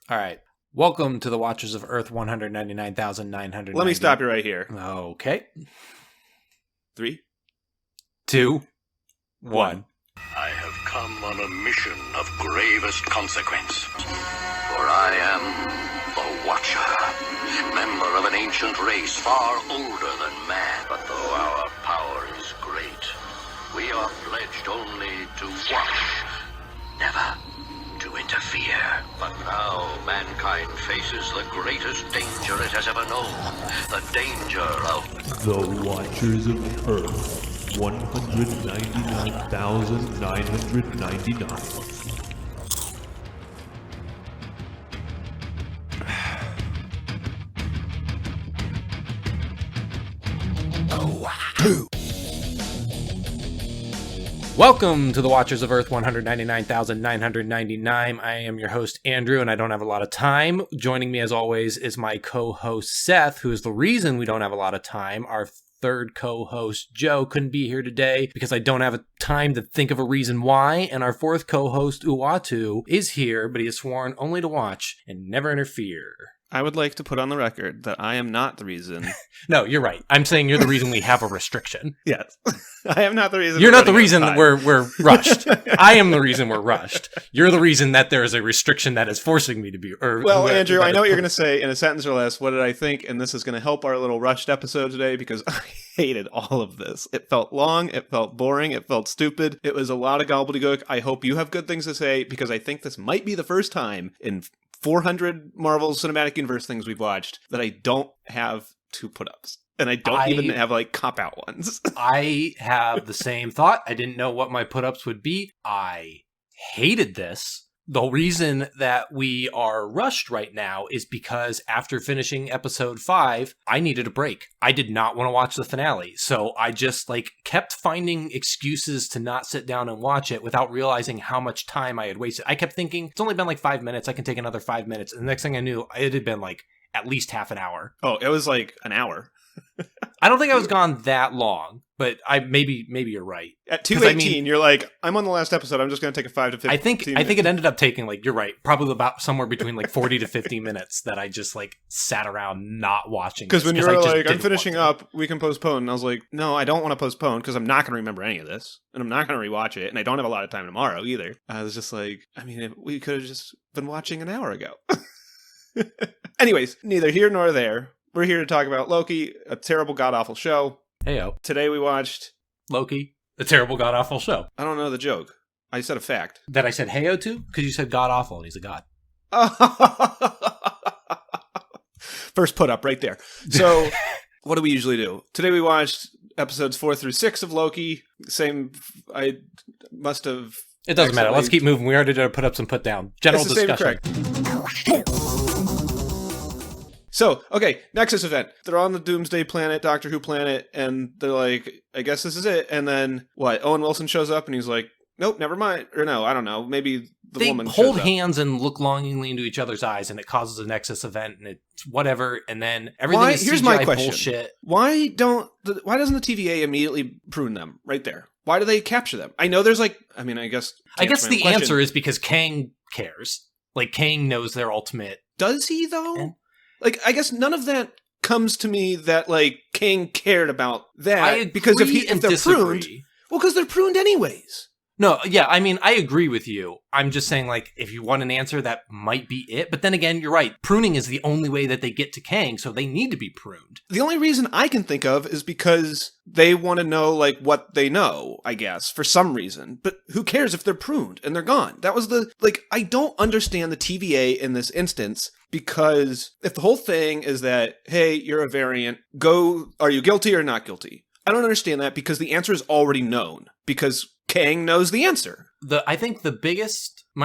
All right. Welcome to the Watchers of Earth 199,900. Let me stop you right here. Okay. 3, 2, 1. I have come on a mission of gravest consequence. For I am the Watcher, member of an ancient race far older than man. But though our power is great, we are pledged only to watch, never to interfere. But now mankind faces the greatest danger it has ever known. The danger of the Watchers of Earth 199,999. Welcome to the Watchers of Earth 199,999. I am your host, Andrew, and I don't have a lot of time. Joining me, as always, is my co-host, Seth, who is the reason we don't have a lot of time. Our third co-host, Joe, couldn't be here today because I don't have a time to think of a reason why. And our fourth co-host, Uatu, is here, but he has sworn only to watch and never interfere. I would like to put on the record that I am not the reason. No, you're right. I'm saying you're the reason we have a restriction. Yes. I am not the reason. You're not the reason that we're rushed. I am the reason we're rushed. You're the reason that there is a restriction that is forcing me to be. Well, Andrew, I know what you're going to say in a sentence or less. What did I think? And this is going to help our little rushed episode today because I hated all of this. It felt long. It felt boring. It felt stupid. It was a lot of gobbledygook. I hope you have good things to say because I think this might be the first time in 400 Marvel Cinematic Universe things we've watched that I don't have two put-ups. And I don't even have, cop-out ones. I have the same thought. I didn't know what my put-ups would be. I hated this. The reason that we are rushed right now is because after finishing episode 5, I needed a break. I did not want to watch the finale. So I just kept finding excuses to not sit down and watch it without realizing how much time I had wasted. I kept thinking, it's only been 5 minutes. I can take another 5 minutes. And the next thing I knew, it had been at least half an hour. Oh, it was an hour. I don't think I was gone that long, but maybe you're right. At 2:18, you're like, I'm on the last episode. I'm just going to take a 5 to 15. I think it ended up taking you're right, probably about somewhere between 40 to 50 minutes that I just sat around not watching. Because when you were I'm finishing up, we can postpone. And I was like, no, I don't want to postpone because I'm not going to remember any of this, and I'm not going to rewatch it, and I don't have a lot of time tomorrow either. I was just we could have just been watching an hour ago. Anyways, neither here nor there. We're here to talk about Loki, a terrible, god-awful show. Heyo. Today we watched Loki, a terrible, god-awful show. I don't know the joke. I said a fact. That I said heyo to? Because you said god-awful and he's a god. First put up right there. So, what do we usually do? Today we watched episodes 4 through 6 of Loki. I must have... It doesn't matter. Let's keep moving. We already did our put-ups and put-down. General discussion. So, okay, Nexus event. They're on the Doomsday planet, Doctor Who planet, and they're like, I guess this is it. And then, Owen Wilson shows up, and he's like, nope, never mind. Or no, I don't know. Maybe the woman shows up. They hold hands and look longingly into each other's eyes, and it causes a Nexus event, and it's whatever, and then everything is Here's CGI my question. Bullshit. Why doesn't the TVA immediately prune them right there? Why do they capture them? I know there's I guess the answer is because Kang cares. Kang knows their ultimate. Does he, though? I guess none of that comes to me that, Kang cared about that. I agree because if they're disagree. pruned... Well, because they're pruned anyways. No, yeah, I agree with you. I'm just saying, if you want an answer, that might be it. But then again, you're right. Pruning is the only way that they get to Kang, so they need to be pruned. The only reason I can think of is because they want to know, what they know, I guess, for some reason. But who cares if they're pruned and they're gone? That was I don't understand the TVA in this instance, because if the whole thing is that, hey, you're a variant, are you guilty or not guilty? I don't understand that because the answer is already known. Because Kang knows the answer. I think my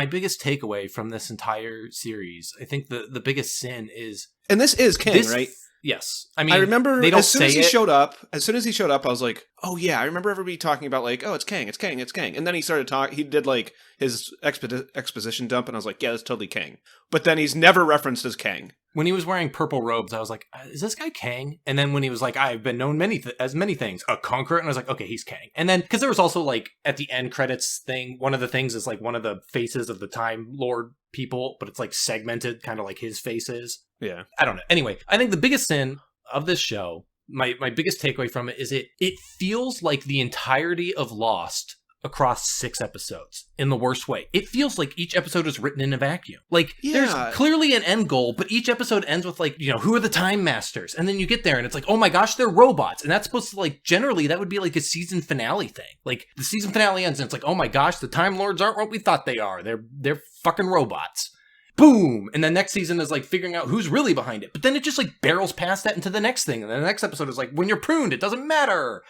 biggest takeaway from this entire series, I think the biggest sin is... And this is Kang, right? Yes. I mean, I remember they don't as soon as say he it. showed up, I was like, oh yeah, I remember everybody talking about like, oh, it's Kang, it's Kang, it's Kang. And then he started talking, he did like his exposition dump, and I was like, yeah, that's totally Kang. But then he's never referenced as Kang. When he was wearing purple robes, I was like, is this guy Kang? And then when he was like, I've been known as many things, a conqueror, and I was like, okay, he's Kang. And then, because there was also like, at the end credits thing, one of the things is like one of the faces of the Time Lord people, but it's like segmented, kind of like his face is. Yeah. I don't know. Anyway, I think the biggest sin of this show, my biggest takeaway from it is it feels like the entirety of Lost across 6 episodes in the worst way. It feels like each episode is written in a vacuum. Like, there's clearly an end goal, but each episode ends with like, who are the Time Masters? And then you get there and it's like, oh my gosh, they're robots. And that's supposed to like, generally that would be like a season finale thing. Like, the season finale ends and it's like, oh my gosh, the Time Lords aren't what we thought they are. They're fucking robots. Boom! And the next season is like figuring out who's really behind it. But then it just like barrels past that into the next thing. And then the next episode is like, when you're pruned, it doesn't matter.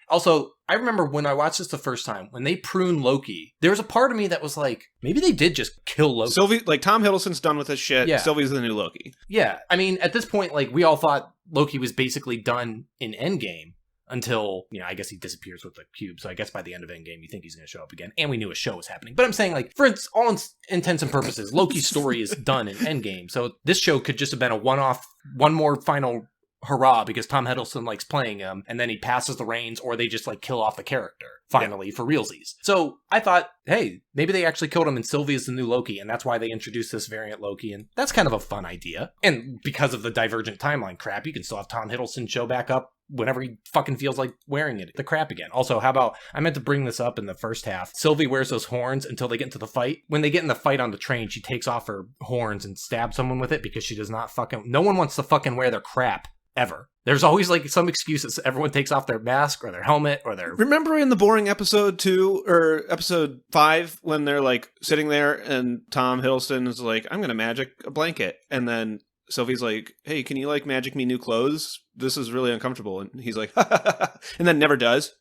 Also, I remember when I watched this the first time, when they prune Loki, there was a part of me that was like, maybe they did just kill Loki. Sylvie, like Tom Hiddleston's done with this shit. Yeah. Sylvie's the new Loki. Yeah. I mean, at this point, like, we all thought Loki was basically done in Endgame. Until, I guess he disappears with the cube. So I guess by the end of Endgame, you think he's going to show up again. And we knew a show was happening. But I'm saying, like, for all intents and purposes, Loki's story is done in Endgame. So this show could just have been a one-off, one more final hurrah because Tom Hiddleston likes playing him. And then he passes the reins, or they just, like, kill off the character, finally, for realsies. So I thought, hey, maybe they actually killed him and Sylvie is the new Loki. And that's why they introduced this variant Loki. And that's kind of a fun idea. And because of the divergent timeline crap, you can still have Tom Hiddleston show back up whenever he fucking feels like wearing the crap again. Also, how about, I meant to bring this up in the first half, Sylvie wears those horns until they get into the fight. When they get in the fight on the train, she takes off her horns and stabs someone with it because she does not no one wants to fucking wear their crap, ever. There's always like some excuses. Everyone takes off their mask or their helmet or their... Remember in the boring episode 2 or episode 5 when they're like sitting there and Tom Hiddleston is like, I'm going to magic a blanket. And then Sylvie's like, hey, can you like magic me new clothes? This is really uncomfortable. And he's like, and then never does.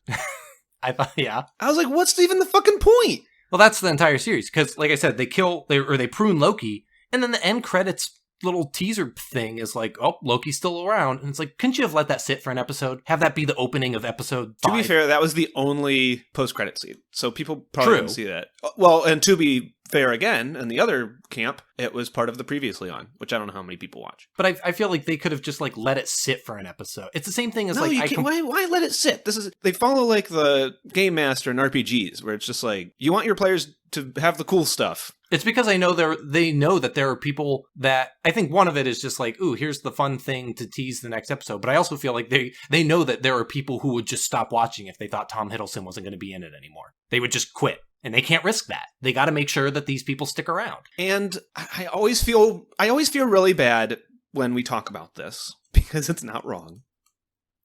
I thought, yeah. I was like, what's even the fucking point? Well, that's the entire series. Because like I said, they prune Loki. And then the end credits little teaser thing is like, oh, Loki's still around. And it's like, couldn't you have let that sit for an episode? Have that be the opening of episode 5? To be fair, that was the only post-credit scene. So people probably didn't see that. Well, and to be fair again, in the other camp, it was part of the previously on, which I don't know how many people watch. But I feel like they could have just like let it sit for an episode. It's the same thing as no, you can't. Why let it sit? They follow like the Game Master in RPGs, where it's just like, you want your players to have the cool stuff. It's because they know that there are people that, I think one of it is just like, ooh, here's the fun thing to tease the next episode. But I also feel like they know that there are people who would just stop watching if they thought Tom Hiddleston wasn't going to be in it anymore. They would just quit. And they can't risk that. They got to make sure that these people stick around. And I always feel really bad when we talk about this because it's not wrong,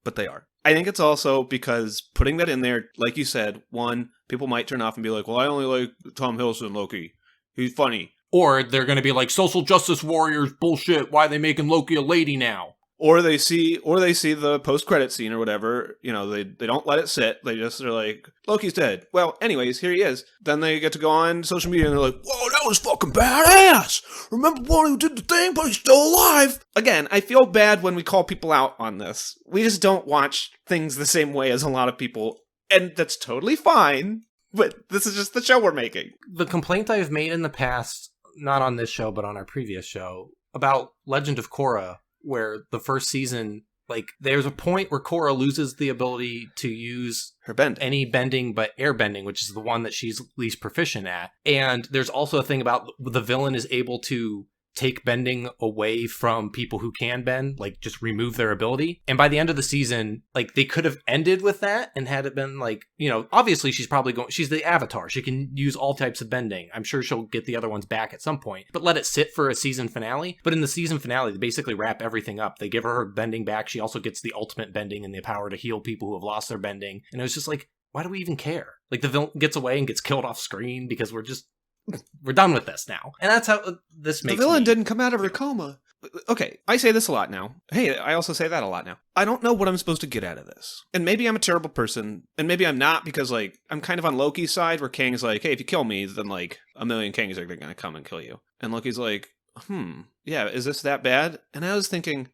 but they are. I think it's also because putting that in there, like you said, one, people might turn off and be like, well, I only like Tom Hiddleston Loki. He's funny. Or they're going to be like, social justice warriors bullshit. Why are they making Loki a lady now? Or they see the post-credit scene or whatever, they don't let it sit. They just are like, Loki's dead. Well, anyways, here he is. Then they get to go on social media and they're like, whoa, that was fucking badass. Remember one who did the thing, but he's still alive. Again, I feel bad when we call people out on this. We just don't watch things the same way as a lot of people. And that's totally fine. But this is just the show we're making. The complaint I've made in the past, not on this show, but on our previous show, about Legend of Korra, where the first season, like, there's a point where Korra loses the ability to use her bend, any bending but air bending, which is the one that she's least proficient at. And there's also a thing about the villain is able to take bending away from people who can bend, like just remove their ability. And by the end of the season, like they could have ended with that and had it been like, obviously she's the Avatar. She can use all types of bending. I'm sure she'll get the other ones back at some point, but let it sit for a season finale. But in the season finale, they basically wrap everything up. They give her bending back. She also gets the ultimate bending and the power to heal people who have lost their bending. And it was just like, why do we even care? Like the villain gets away and gets killed off screen because we're done with this now. And that's how this makes the villain didn't come out of her coma. Okay, I say this a lot now. Hey, I also say that a lot now. I don't know what I'm supposed to get out of this. And maybe I'm a terrible person, and maybe I'm not because, like, I'm kind of on Loki's side where Kang's like, hey, if you kill me, then, like, a million Kangs are going to come and kill you. And Loki's like, yeah, is this that bad? And I was thinking,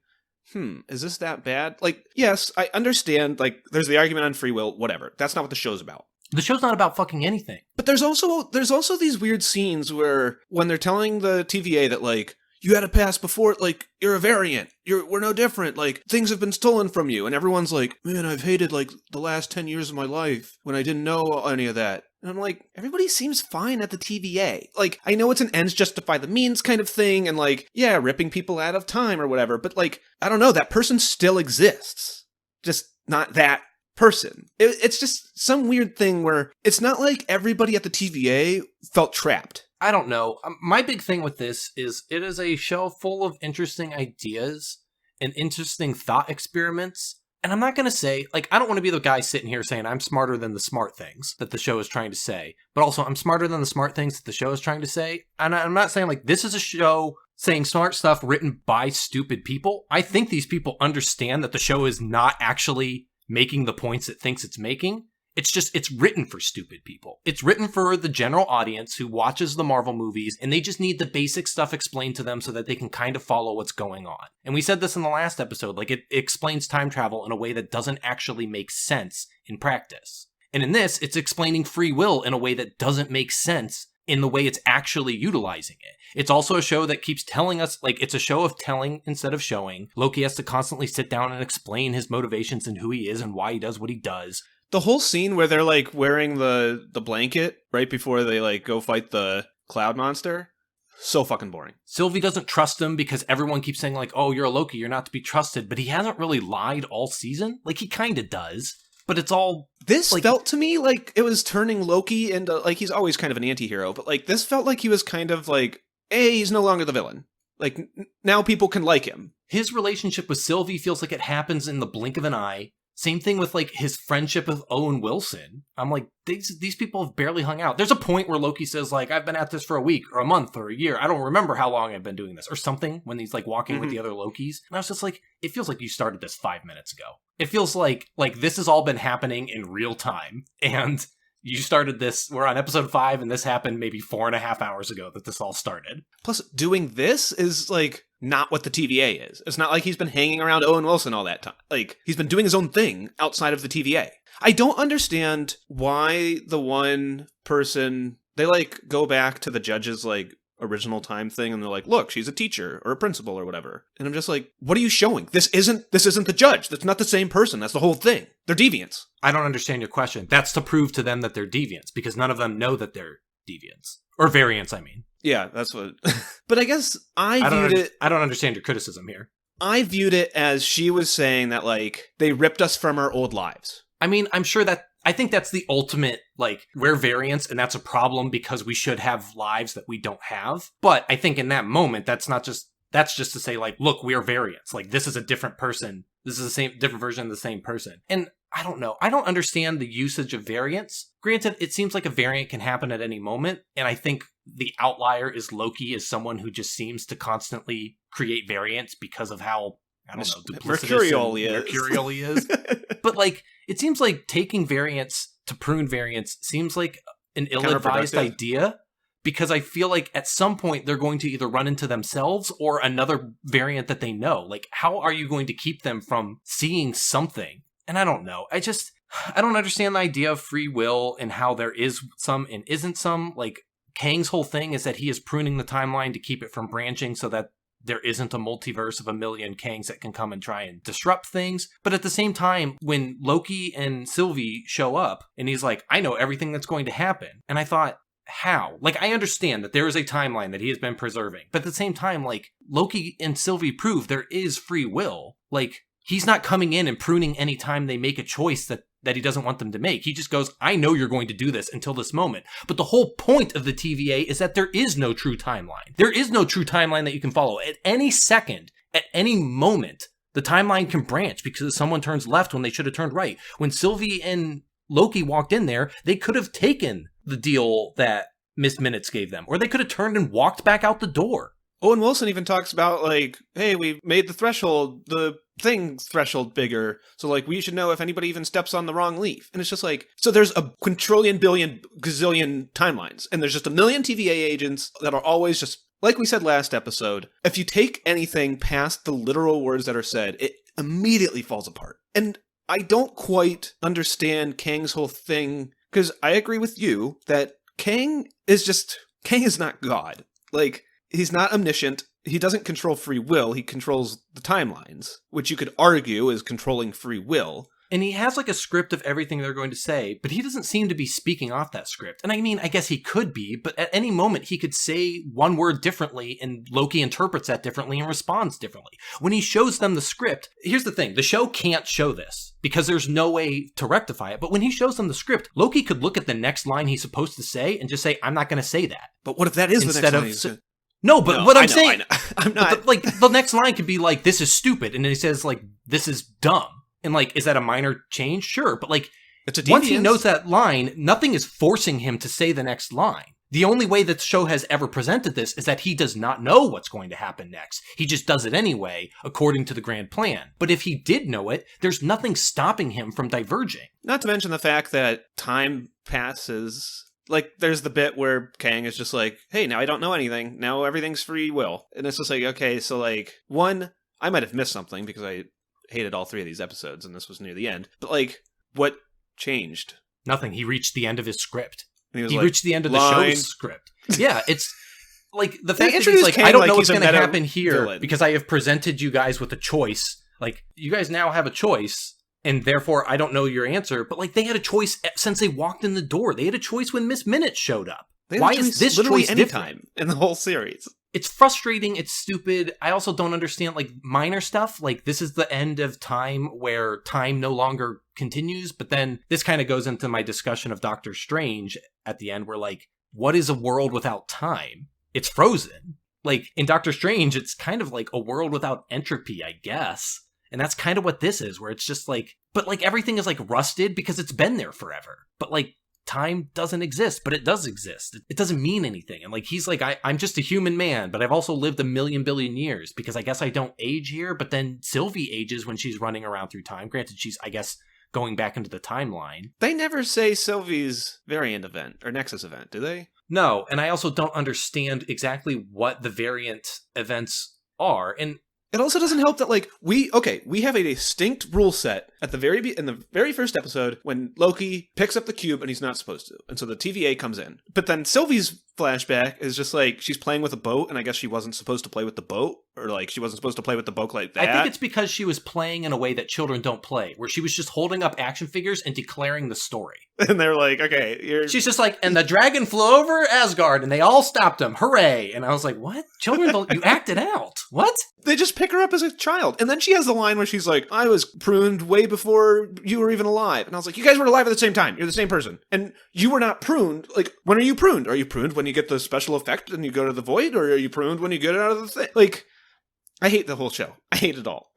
is this that bad? Like, yes, I understand, like, there's the argument on free will, whatever. That's not what the show's about. The show's not about fucking anything. But there's also these weird scenes where when they're telling the TVA that, like, you had a past before, like, you're a variant. We're no different. Like, things have been stolen from you. And everyone's like, man, I've hated, like, the last 10 years of my life when I didn't know any of that. And I'm like, everybody seems fine at the TVA. Like, I know it's an ends justify the means kind of thing, and, like, yeah, ripping people out of time or whatever. But, like, I don't know, that person still exists. Just not that person. It's just some weird thing where it's not like everybody at the TVA felt trapped. I don't know. My big thing with this is it is a show full of interesting ideas and interesting thought experiments. And I'm not going to say, like, I don't want to be the guy sitting here saying I'm smarter than the smart things that the show is trying to say. But also, I'm smarter than the smart things that the show is trying to say. And I'm not saying, like, this is a show saying smart stuff written by stupid people. I think these people understand that the show is not actually making the points it thinks it's making. It's written for stupid people. It's written for the general audience who watches the Marvel movies, and they just need the basic stuff explained to them so that they can kind of follow what's going on. And we said this in the last episode, like, it explains time travel in a way that doesn't actually make sense in practice. And in this, it's explaining free will in a way that doesn't make sense in the way it's actually utilizing it. It's also a show that keeps telling us, like, it's a show of telling instead of showing. Loki has to constantly sit down and explain his motivations and who he is and why he does what he does. The whole scene where they're, like, wearing the blanket right before they, like, go fight the cloud monster, so fucking boring. Sylvie doesn't trust him because everyone keeps saying, like, oh, you're a Loki, you're not to be trusted, but he hasn't really lied all season. Like, he kind of does, but it's all... This like, felt to me like it was turning Loki into, like, he's always kind of an anti-hero, but, like, this felt like he was kind of, like, hey, he's no longer the villain. Like, now people can like him. His relationship with Sylvie feels like it happens in the blink of an eye. Same thing with, like, his friendship with Owen Wilson. I'm like, these people have barely hung out. There's a point where Loki says, like, I've been at this for a week or a month or a year. I don't remember how long I've been doing this or something when he's, like, walking with the other Lokis. And I was just like, it feels like you started this 5 minutes ago. It feels like this has all been happening in real time. And you started this, we're on episode 5, and this happened maybe 4.5 hours ago that this all started. Plus, doing this is, like, not what the TVA is. It's not like he's been hanging around Owen Wilson all that time. Like, he's been doing his own thing outside of the TVA. I don't understand why the one person, they, like, go back to the judge's, like, original time thing, and they're like, look, she's a teacher or a principal or whatever. And I'm just like, what are you showing? This isn't the judge. That's not the same person. That's the whole thing. They're deviants. I don't understand your question. That's to prove to them that they're deviants, because none of them know that they're deviants. Or variants, I mean. Yeah, that's what... But I guess I don't understand your criticism here. I viewed it as she was saying that, like, they ripped us from our old lives. I mean, I think that's the ultimate, like, we're variants, and that's a problem because we should have lives that we don't have. But I think in that moment, that's just to say, like, look, we are variants. Like, this is a different person. This is the different version of the same person. And I don't know. I don't understand the usage of variants. Granted, it seems like a variant can happen at any moment. And I think the outlier is Loki, is someone who just seems to constantly create variants because of how, I don't know, mercurial he is. But, like, it seems like taking variants to prune variants seems like an ill-advised idea, because I feel like at some point they're going to either run into themselves or another variant that they know. Like, how are you going to keep them from seeing something? And I don't know. I don't understand the idea of free will and how there is some and isn't some. Like, Kang's whole thing is that he is pruning the timeline to keep it from branching so that there isn't a multiverse of a million Kangs that can come and try and disrupt things. But at the same time, when Loki and Sylvie show up, and he's like, I know everything that's going to happen. And I thought, how? Like, I understand that there is a timeline that he has been preserving. But at the same time, like, Loki and Sylvie prove there is free will. Like, he's not coming in and pruning any time they make a choice that he doesn't want them to make. He just goes, I know you're going to do this until this moment. But the whole point of the TVA is that there is no true timeline. There is no true timeline that you can follow. At any second, at any moment, the timeline can branch because someone turns left when they should have turned right. When Sylvie and Loki walked in there, they could have taken the deal that Miss Minutes gave them, or they could have turned and walked back out the door. Owen Wilson even talks about, like, hey, we made the thing threshold bigger, so, like, we should know if anybody even steps on the wrong leaf. And it's just like, so there's a quintillion, billion, gazillion timelines, and there's just a million TVA agents that are always just, like we said last episode, if you take anything past the literal words that are said, it immediately falls apart. And I don't quite understand Kang's whole thing, because I agree with you that Kang is not God. Like, he's not omniscient. He doesn't control free will. He controls the timelines, which you could argue is controlling free will. And he has like a script of everything they're going to say, but he doesn't seem to be speaking off that script. And I mean, I guess he could be, but at any moment he could say one word differently and Loki interprets that differently and responds differently. When he shows them the script, here's the thing, the show can't show this because there's no way to rectify it. But when he shows them the script, Loki could look at the next line he's supposed to say and just say, I'm not going to say that. But what if that is the next line? No, but what I'm saying, I'm not. Like the next line could be like, this is stupid. And then he says like, this is dumb. And like, is that a minor change? Sure. But like, it's a deviance. Once he knows that line, nothing is forcing him to say the next line. The only way that the show has ever presented this is that he does not know what's going to happen next. He just does it anyway, according to the grand plan. But if he did know it, there's nothing stopping him from diverging. Not to mention the fact that time passes. Like, there's the bit where Kang is just like, hey, now I don't know anything. Now everything's free will. And it's just like, okay, so like, one, I might have missed something because I hated all 3 of these episodes and this was near the end. But like, what changed? Nothing. He reached the end of his script. And he like, reached the end of the show's script. Yeah, it's like the fact that he's introduced like, Kang I don't like know what's he's a going to meta happen here villain. because I have presented you guys with a choice. Like, you guys now have a choice, and therefore I don't know your answer. But like, they had a choice since they walked in the door. They had a choice when Miss Minutes showed up. Why is this choice different in the whole series? It's frustrating. It's stupid. I also don't understand like minor stuff. Like, this is the end of time where time no longer continues. But then this kind of goes into my discussion of Doctor Strange at the end where like, what is a world without time? It's frozen. Like in Doctor Strange, it's kind of like a world without entropy, I guess. And that's kind of what this is, where it's just like, but like everything is like rusted because it's been there forever. But like, time doesn't exist, but it does exist. It doesn't mean anything. And like, he's like, I'm just a human man, but I've also lived a million billion years because I guess I don't age here. But then Sylvie ages when she's running around through time. Granted, she's, I guess, going back into the timeline. They never say Sylvie's variant event or Nexus event, do they? No, and I also don't understand exactly what the variant events are. And it also doesn't help that, like, we have a distinct rule set at the in the very first episode when Loki picks up the cube and he's not supposed to. And so the TVA comes in. But then Sylvie's flashback is just like, she's playing with a boat, and I guess she wasn't supposed to play with the boat, or like, she wasn't supposed to play with the boat like that. I think it's because she was playing in a way that children don't play, where she was just holding up action figures and declaring the story. And they're like, okay, she's just like, and the dragon flew over Asgard, and they all stopped him. Hooray! And I was like, what? Children don't, you act it out. What? They just pick her up as a child. And then she has the line where she's like, I was pruned way before you were even alive. And I was like, you guys were alive at the same time. You're the same person. And you were not pruned. Like, when are you pruned? Are you pruned when you get the special effect and you go to the void? Or are you pruned when you get it out of the thing? Like, I hate the whole show. I hate it all.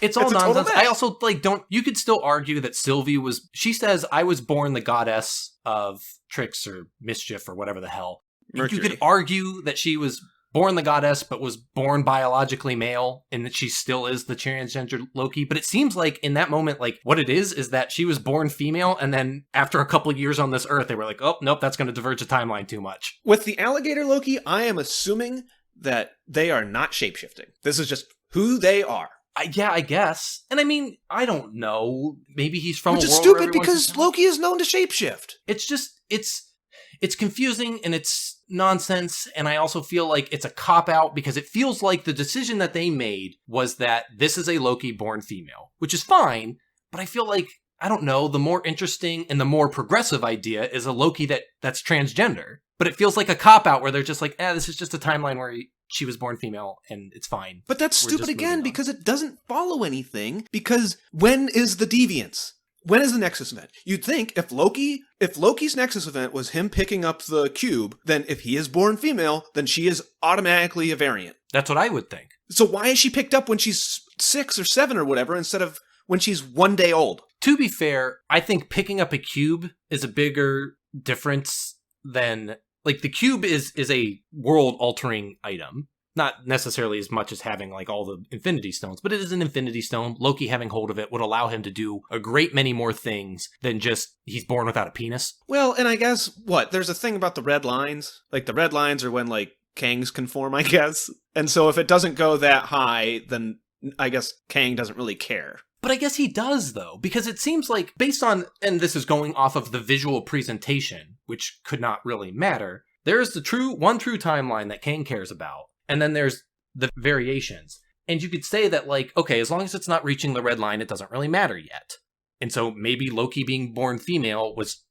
It's all nonsense. I also, like, you could still argue that Sylvie she says, I was born the goddess of tricks or mischief or whatever the hell. Mercury. You could argue that she was born the goddess, but was born biologically male, and that she still is the transgender Loki. But it seems like in that moment, like, what it is that she was born female, and then after a couple of years on this earth, they were like, oh, nope, that's going to diverge the timeline too much. With the alligator Loki, I am assuming that they are not shapeshifting. This is just who they are. Yeah, I guess. And I mean, I don't know. Maybe he's from Which a is world stupid because Loki is known to shapeshift. It's just, it's confusing and it's nonsense. And I also feel like it's a cop-out because it feels like the decision that they made was that this is a Loki born female, which is fine. But I feel like, I don't know, the more interesting and the more progressive idea is a Loki that's transgender. But it feels like a cop-out where they're just like, this is just a timeline where she was born female and it's fine. But that's stupid again because it doesn't follow anything. Because when is the deviance? When is the Nexus event? You'd think if Loki's Nexus event was him picking up the cube, then if he is born female, then she is automatically a variant. That's what I would think. So why is she picked up when she's 6 or 7 or whatever instead of when she's 1 day old? To be fair, I think picking up a cube is a bigger difference than... Like, the cube is a world-altering item. Not necessarily as much as having, like, all the Infinity Stones, but it is an Infinity Stone. Loki having hold of it would allow him to do a great many more things than just he's born without a penis. Well, and I guess, there's a thing about the red lines. Like, the red lines are when, like, Kang's can form, I guess. And so if it doesn't go that high, then I guess Kang doesn't really care. But I guess he does, though, because it seems like, based on, and this is going off of the visual presentation, which could not really matter, there's the one true timeline that Kang cares about, and then there's the variations. And you could say that, like, okay, as long as it's not reaching the red line, it doesn't really matter yet. And so maybe Loki being born female was,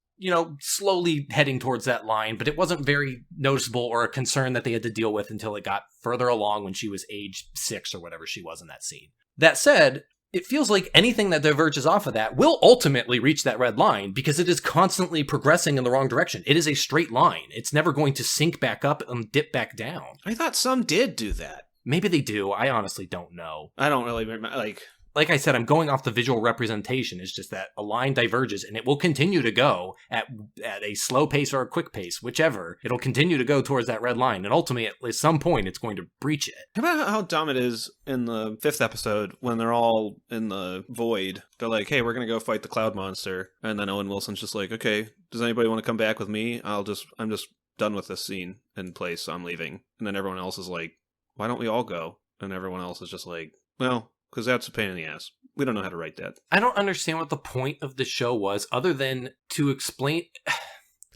slowly heading towards that line, but it wasn't very noticeable or a concern that they had to deal with until it got further along when she was age 6 or whatever she was in that scene. That said, it feels like anything that diverges off of that will ultimately reach that red line because it is constantly progressing in the wrong direction. It is a straight line. It's never going to sink back up and dip back down. I thought some did do that. Maybe they do. I honestly don't know. I don't really remember, Like I said, I'm going off the visual representation. It's just that a line diverges, and it will continue to go at a slow pace or a quick pace, whichever. It'll continue to go towards that red line, and ultimately, at some point, it's going to breach it. How about how dumb it is in the 5th episode when they're all in the void? They're like, hey, we're going to go fight the cloud monster. And then Owen Wilson's just like, okay, does anybody want to come back with me? I'm just done with this scene in place, so I'm leaving. And then everyone else is like, why don't we all go? And everyone else is just like, well, because that's a pain in the ass. We don't know how to write that. I don't understand what the point of the show was, other than to explain...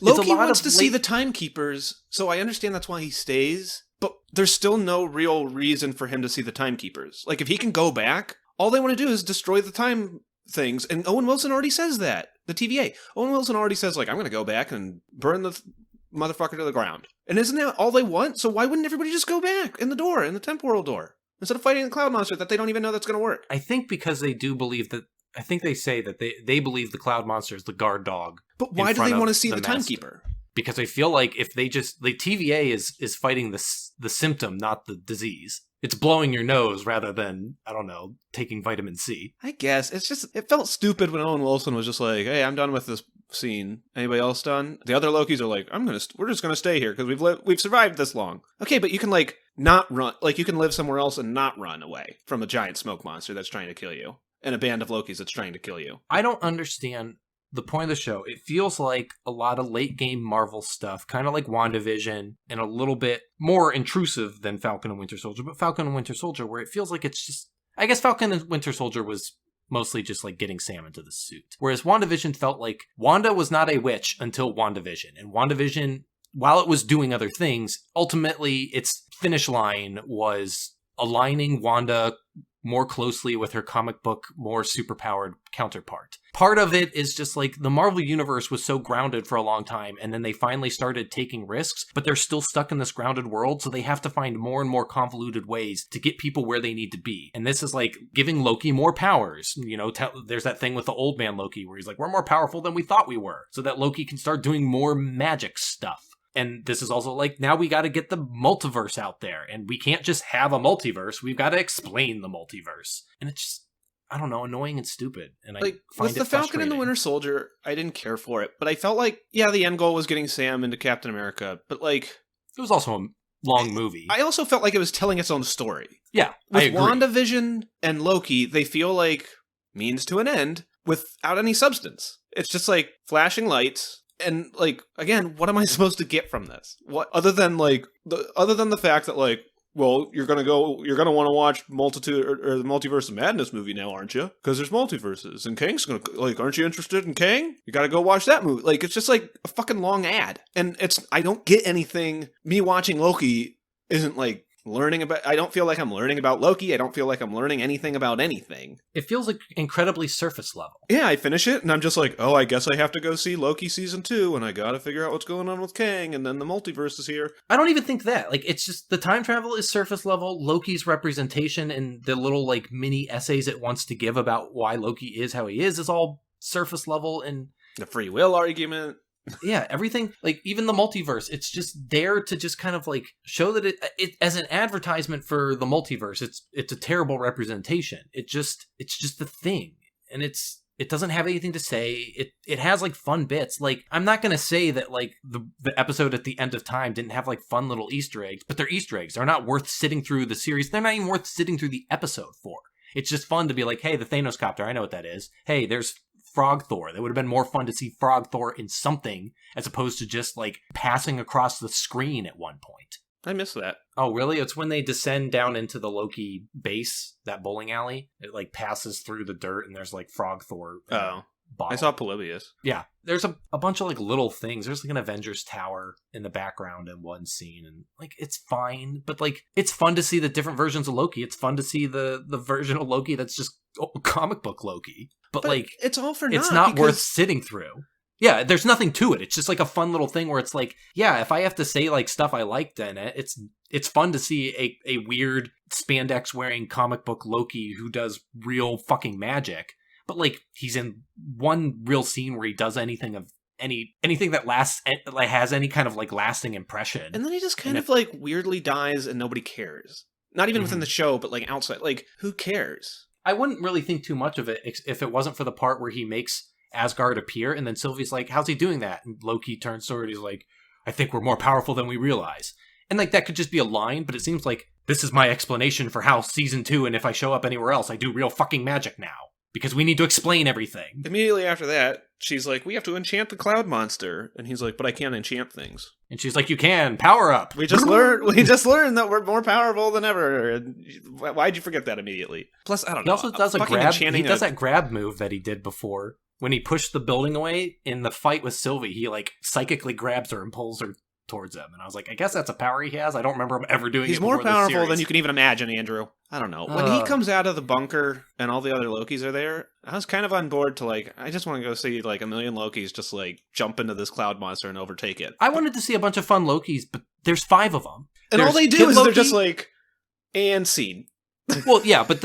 Loki wants to see the timekeepers, so I understand that's why he stays, but there's still no real reason for him to see the timekeepers. Like, if he can go back, all they want to do is destroy the time things, and Owen Wilson already says that. The TVA. Owen Wilson already says, like, I'm going to go back and burn the motherfucker to the ground. And isn't that all they want? So why wouldn't everybody just go back in the temporal door? Instead of fighting the cloud monster that they don't even know that's going to work. I think because they do believe that... I think they say that they believe the cloud monster is the guard dog. But why do they want to see the timekeeper? Because I feel like if they just... The TVA is fighting the symptom, not the disease. It's blowing your nose rather than, I don't know, taking vitamin C. I guess. It's just... It felt stupid when Owen Wilson was just like, hey, I'm done with this scene. Anybody else done? The other Lokis are like, we're just going to stay here because we've survived this long. Okay, but you can, like... not run, like you can live somewhere else and not run away from a giant smoke monster that's trying to kill you and a band of Lokis that's trying to kill you. I don't understand the point of the show. It feels like a lot of late game Marvel stuff, kind of like WandaVision and a little bit more intrusive than Falcon and Winter Soldier, but Falcon and Winter Soldier where it feels like it's just, I guess Falcon and Winter Soldier was mostly just like getting Sam into the suit. Whereas WandaVision felt like Wanda was not a witch until WandaVision, and WandaVision, while it was doing other things, ultimately its finish line was aligning Wanda more closely with her comic book, more superpowered counterpart. Part of it is just like the Marvel Universe was so grounded for a long time, and then they finally started taking risks, but they're still stuck in this grounded world, so they have to find more and more convoluted ways to get people where they need to be. And this is like giving Loki more powers. There's that thing with the old man Loki where he's like, we're more powerful than we thought we were, so that Loki can start doing more magic stuff. And this is also like, now we got to get the multiverse out there, and we can't just have a multiverse. We've got to explain the multiverse. And it's just, I don't know, annoying and stupid. And like, I find with the Falcon and the Winter Soldier, I didn't care for it, but I felt like, yeah, the end goal was getting Sam into Captain America, but like... It was also a long movie. I also felt like it was telling its own story. Yeah, with WandaVision and Loki, they feel like means to an end without any substance. It's just like flashing lights. And like, again, what am I supposed to get from this? What other than the fact that like, well, you're gonna want to watch Multitude or the Multiverse of Madness movie now, aren't you? Because there's multiverses, and Kang's gonna like, aren't you interested in Kang? You gotta go watch that movie. Like, it's just like a fucking long ad, and I don't get anything. Me watching Loki isn't like I don't feel like I'm learning about Loki. I don't feel like I'm learning anything about anything. It feels like incredibly surface level. Yeah, I finish it, and I'm just like, oh, I guess I have to go see Loki season 2, and I gotta figure out what's going on with Kang, and then the multiverse is here. I don't even think that. Like, it's just, the time travel is surface level. Loki's representation and the little, like, mini essays it wants to give about why Loki is how he is all surface level, and... the free will argument. Yeah, everything, like, even the multiverse, it's just there to just kind of, like, show that it as an advertisement for the multiverse, it's a terrible representation. It's just a thing, and it doesn't have anything to say. It has, like, fun bits. Like, I'm not gonna say that, like, the episode at the end of time didn't have, like, fun little Easter eggs, but they're Easter eggs. They're not worth sitting through the series. They're not even worth sitting through the episode for. It's just fun to be like, hey, the Thanos copter, I know what that is. Hey, there's Frog Thor. That would have been more fun to see Frog Thor in something as opposed to just like passing across the screen at one point. I missed that. Oh, really? It's when they descend down into the Loki base, that bowling alley. It like passes through the dirt and there's like Frog Thor. Oh. Bottle. I saw Polybius. Yeah, there's a bunch of like little things. There's like an Avengers Tower in the background in one scene, and like it's fine, but like it's fun to see the different versions of Loki. It's fun to see the version of Loki that's just comic book Loki. But like it's all for it's naught not worth sitting through. Yeah, there's nothing to it. It's just like a fun little thing where it's like, yeah, if I have to say like stuff I liked in it, it's fun to see a weird spandex wearing comic book Loki who does real fucking magic. But like he's in one real scene where he does anything that lasts, like has any kind of like lasting impression, and then he just kind of like weirdly dies and nobody cares. Not even within the show, but like outside. Like who cares? I wouldn't really think too much of it if it wasn't for the part where he makes Asgard appear, and then Sylvie's like, "How's he doing that?" And Loki turns to her and he's like, "I think we're more powerful than we realize." And like that could just be a line, but it seems like this is my explanation for how season 2, and if I show up anywhere else, I do real fucking magic now. Because we need to explain everything. Immediately after that, she's like, we have to enchant the cloud monster. And he's like, but I can't enchant things. And she's like, you can. Power up. We just learned that we're more powerful than ever. And why'd you forget that immediately? Plus, I don't know. He also does that grab move that he did before. When he pushed the building away in the fight with Sylvie, he like psychically grabs her and pulls her towards him. And I was like, I guess that's a power he has. I don't remember him ever doing it. He's more powerful than you can even imagine, Andrew. I don't know. When he comes out of the bunker and all the other Lokis are there, I was kind of on board to like, I just want to go see like a million Lokis just like jump into this cloud monster and overtake it. I wanted to see a bunch of fun Lokis, but there's 5 of them. And there's all they do Kid is Loki. They're just like, and scene. Well, yeah, but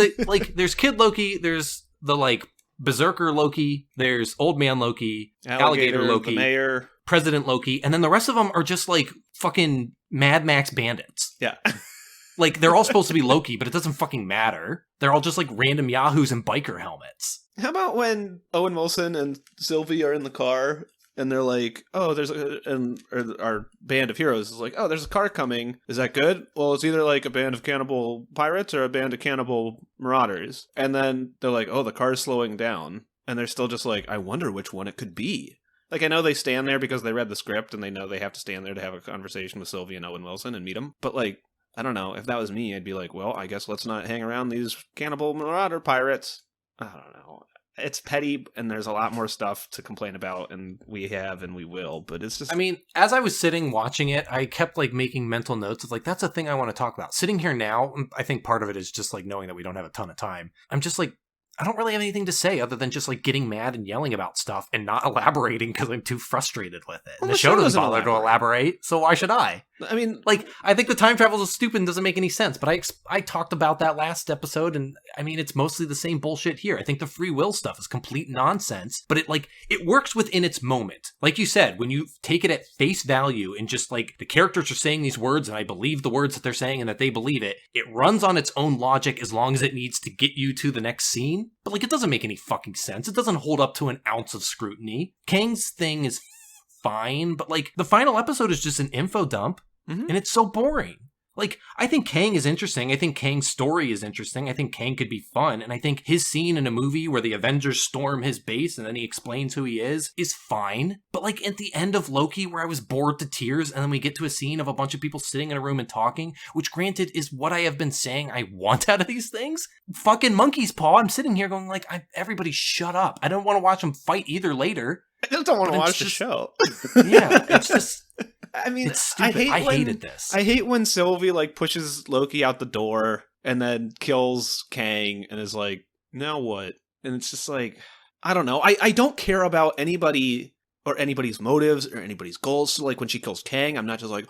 there's Kid Loki, there's the like Berserker Loki, there's Old Man Loki, Alligator Loki, the Mayor, President Loki, and then the rest of them are just like fucking Mad Max bandits. Yeah. Like, they're all supposed to be Loki, but it doesn't fucking matter. They're all just like random yahoos in biker helmets. How about when Owen Wilson and Sylvie are in the car and they're like, oh, our band of heroes is like, oh, there's a car coming. Is that good? Well, it's either like a band of cannibal pirates or a band of cannibal marauders. And then they're like, oh, the car's slowing down. And they're still just like, I wonder which one it could be. Like, I know they stand there because they read the script and they know they have to stand there to have a conversation with Sylvie and Owen Wilson and meet them. But like, I don't know. If that was me, I'd be like, well, I guess let's not hang around these cannibal marauder pirates. I don't know. It's petty, and there's a lot more stuff to complain about, and we have, and we will, but it's just... I mean, as I was sitting watching it, I kept, like, making mental notes of, like, that's a thing I want to talk about. Sitting here now, I think part of it is just, like, knowing that we don't have a ton of time. I'm just, like, I don't really have anything to say other than just, like, getting mad and yelling about stuff and not elaborating because I'm too frustrated with it. Well, the show doesn't bother to elaborate, so why should I? I mean... Like, I think the time travel is stupid and doesn't make any sense, but I talked about that last episode, and, I mean, it's mostly the same bullshit here. I think the free will stuff is complete nonsense, but it works within its moment. Like you said, when you take it at face value and just, like, the characters are saying these words, and I believe the words that they're saying and that they believe it, it runs on its own logic as long as it needs to get you to the next scene. But, like, it doesn't make any fucking sense. It doesn't hold up to an ounce of scrutiny. Kang's thing is fine, but, like, the final episode is just an info dump. Mm-hmm. And it's so boring. Like, I think Kang is interesting. I think Kang's story is interesting. I think Kang could be fun. And I think his scene in a movie where the Avengers storm his base and then he explains who he is fine. But, like, at the end of Loki, where I was bored to tears, and then we get to a scene of a bunch of people sitting in a room and talking, which, granted, is what I have been saying I want out of these things. Fucking monkey's paw. I'm sitting here going, like, everybody shut up. I don't want to watch them fight either later. I just don't want to watch the show. Yeah, it's just... I mean, it's stupid. I hated this. I hate when Sylvie, like, pushes Loki out the door and then kills Kang and is like, now what? And it's just like, I don't know. I don't care about anybody or anybody's motives or anybody's goals. So, like, when she kills Kang, I'm not just like,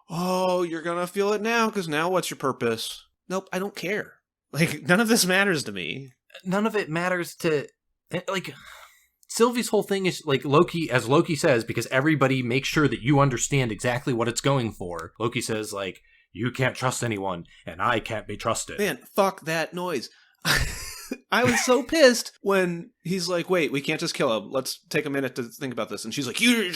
oh, you're gonna feel it now, because now what's your purpose? Nope, I don't care. Like, none of this matters to me. None of it matters to, like... Sylvie's whole thing is, like, Loki, as Loki says, because everybody makes sure that you understand exactly what it's going for. Loki says, like, you can't trust anyone, and I can't be trusted. Man, fuck that noise. I was so pissed when he's like, wait, we can't just kill him. Let's take a minute to think about this. And she's like, you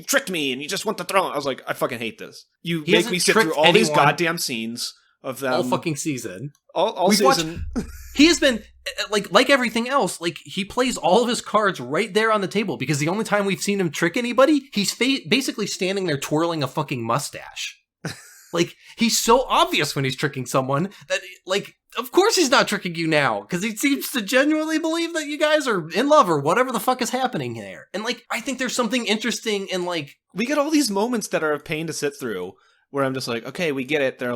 tricked me, and you just want the throne. I was like, I fucking hate this. You make me sit through all these goddamn scenes of them. All fucking season. All season. He has been, like everything else, like, he plays all of his cards right there on the table, because the only time we've seen him trick anybody, he's basically standing there twirling a fucking mustache. Like, he's so obvious when he's tricking someone that, like, of course he's not tricking you now, because he seems to genuinely believe that you guys are in love or whatever the fuck is happening there. And, like, I think there's something interesting in, like... We get all these moments that are a pain to sit through, where I'm just like, okay, we get it. They're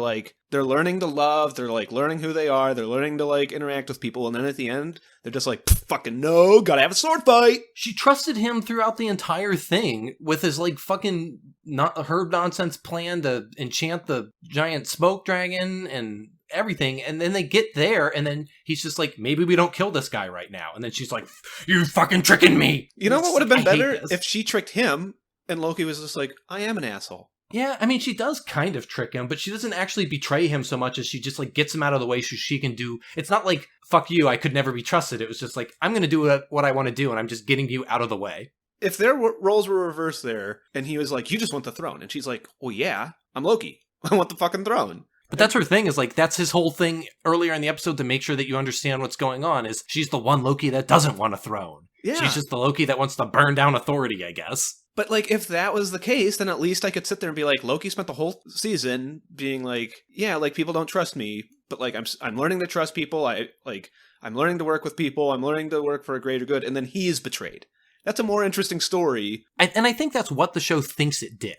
learning to love, they're, like, learning who they are, they're learning to, like, interact with people, and then at the end, they're just like, fucking no, gotta have a sword fight! She trusted him throughout the entire thing with his, like, fucking herb nonsense plan to enchant the giant smoke dragon and everything, and then they get there, and then he's just like, maybe we don't kill this guy right now, and then she's like, you fucking tricking me! You know what would have been better? If she tricked him, and Loki was just like, I am an asshole. Yeah, I mean, she does kind of trick him, but she doesn't actually betray him so much as she just, like, gets him out of the way so she can do... It's not like, fuck you, I could never be trusted. It was just like, I'm gonna do what I want to do, and I'm just getting you out of the way. If their roles were reversed there, and he was like, you just want the throne, and she's like, well, yeah, I'm Loki. I want the fucking throne. But that's her thing, is like, that's his whole thing earlier in the episode to make sure that you understand what's going on, is she's the one Loki that doesn't want a throne. Yeah. She's just the Loki that wants to burn down authority, I guess. But, like, if that was the case, then at least I could sit there and be like, Loki spent the whole season being like, yeah, like, people don't trust me, but, like, I'm learning to trust people, I'm learning to work with people, I'm learning to work for a greater good, and then he is betrayed. That's a more interesting story. And I think that's what the show thinks it did.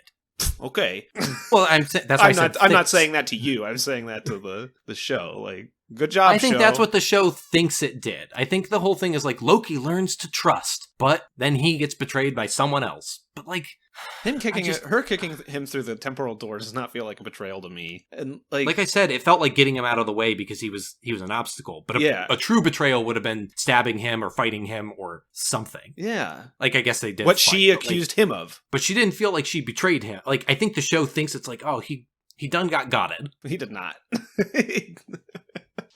Okay. Well, I'm not saying that to you. I'm saying that to the show. Like, good job, I think show. that's what the show thinks it did. I think the whole thing is like, Loki learns to trust, but then he gets betrayed by someone else. But, like, her kicking him through the temporal door does not feel like a betrayal to me. And like I said, it felt like getting him out of the way because he was an obstacle. But a true betrayal would have been stabbing him or fighting him or something. Yeah. Like, I guess they did. What she accused him of. But she didn't feel like she betrayed him. Like, I think the show thinks it's like, oh, he done got it. He did not.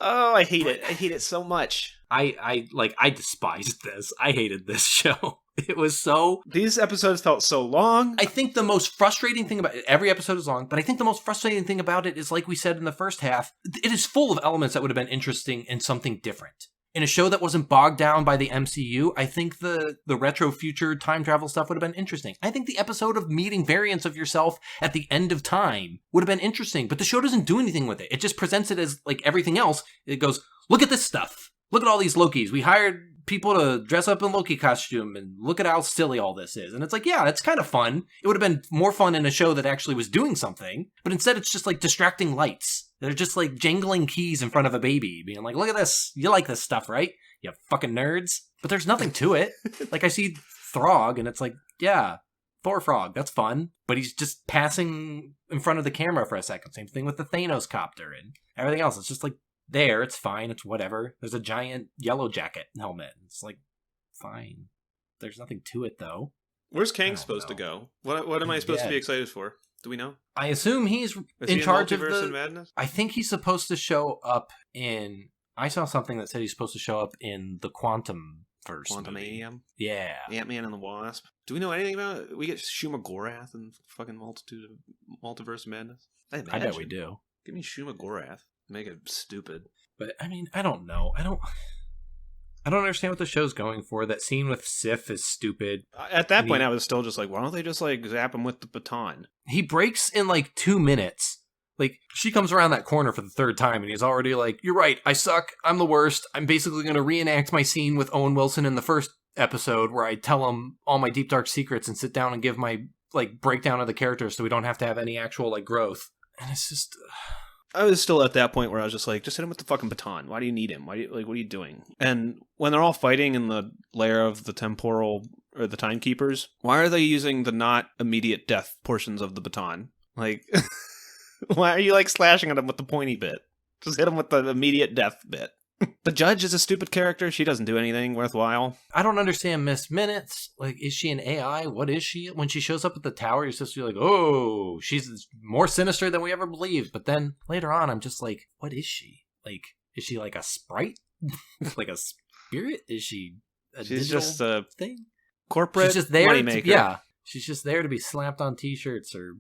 Oh, I hate it. I hate it so much. I despised this. I hated this show. It was so... These episodes felt so long. I think the most frustrating thing about it, every episode is long, but I think the most frustrating thing about it is, like we said in the first half, it is full of elements that would have been interesting in something different. In a show that wasn't bogged down by the MCU, I think the retro future time travel stuff would have been interesting. I think the episode of meeting variants of yourself at the end of time would have been interesting, but the show doesn't do anything with it. It just presents it as, like, everything else. It goes, look at this stuff. Look at all these Lokis. We hired people to dress up in Loki costume, and look at how silly all this is. And it's like, yeah, it's kind of fun. It would have been more fun in a show that actually was doing something, but instead it's just like distracting lights. They're just like jangling keys in front of a baby, being like, look at this. You like this stuff, right? You fucking nerds. But there's nothing to it. Like, I see Throg, and it's like, yeah, Thor Frog, that's fun. But he's just passing in front of the camera for a second. Same thing with the Thanos copter and everything else. It's just like, there, it's fine, it's whatever. There's a giant yellow jacket helmet. It's like, fine. There's nothing to it, though. Where's Kang supposed to go? What am I supposed to be excited for? Do we know? I assume he's in charge of the... Madness? I think he's supposed to show up in... I saw something that said he's supposed to show up in the Quantum verse. Quantumanium? Yeah. Ant-Man and the Wasp. Do we know anything about it? We get Shuma Gorath and fucking Multiverse of Madness? I bet we do. Give me Shuma Gorath. Make it stupid. But, I mean, I don't know. I don't understand what the show's going for. That scene with Sif is stupid. At that point, I was still just like, why don't they just, like, zap him with the baton? He breaks in, like, 2 minutes. Like, she comes around that corner for the third time, and he's already like, you're right, I suck, I'm the worst. I'm basically going to reenact my scene with Owen Wilson in the first episode, where I tell him all my deep, dark secrets and sit down and give my, like, breakdown of the characters so we don't have to have any actual, like, growth. And it's just... I was still at that point where I was just like, just hit him with the fucking baton. Why do you need him? What are you doing? And when they're all fighting in the lair of the temporal, or the timekeepers, why are they using the not immediate death portions of the baton? Like, why are you, like, slashing at him with the pointy bit? Just hit him with the immediate death bit. The judge is a stupid character. She doesn't do anything worthwhile. I don't understand Miss Minutes. Like, is she an AI? What is she? When she shows up at the tower, you're supposed to be like, oh, she's more sinister than we ever believed. But then later on, I'm just like, what is she? Like, is she like a sprite? Like a spirit? Is she a She's just a thing? Corporate She's just there moneymaker. Yeah. She's just there to be slapped on t-shirts or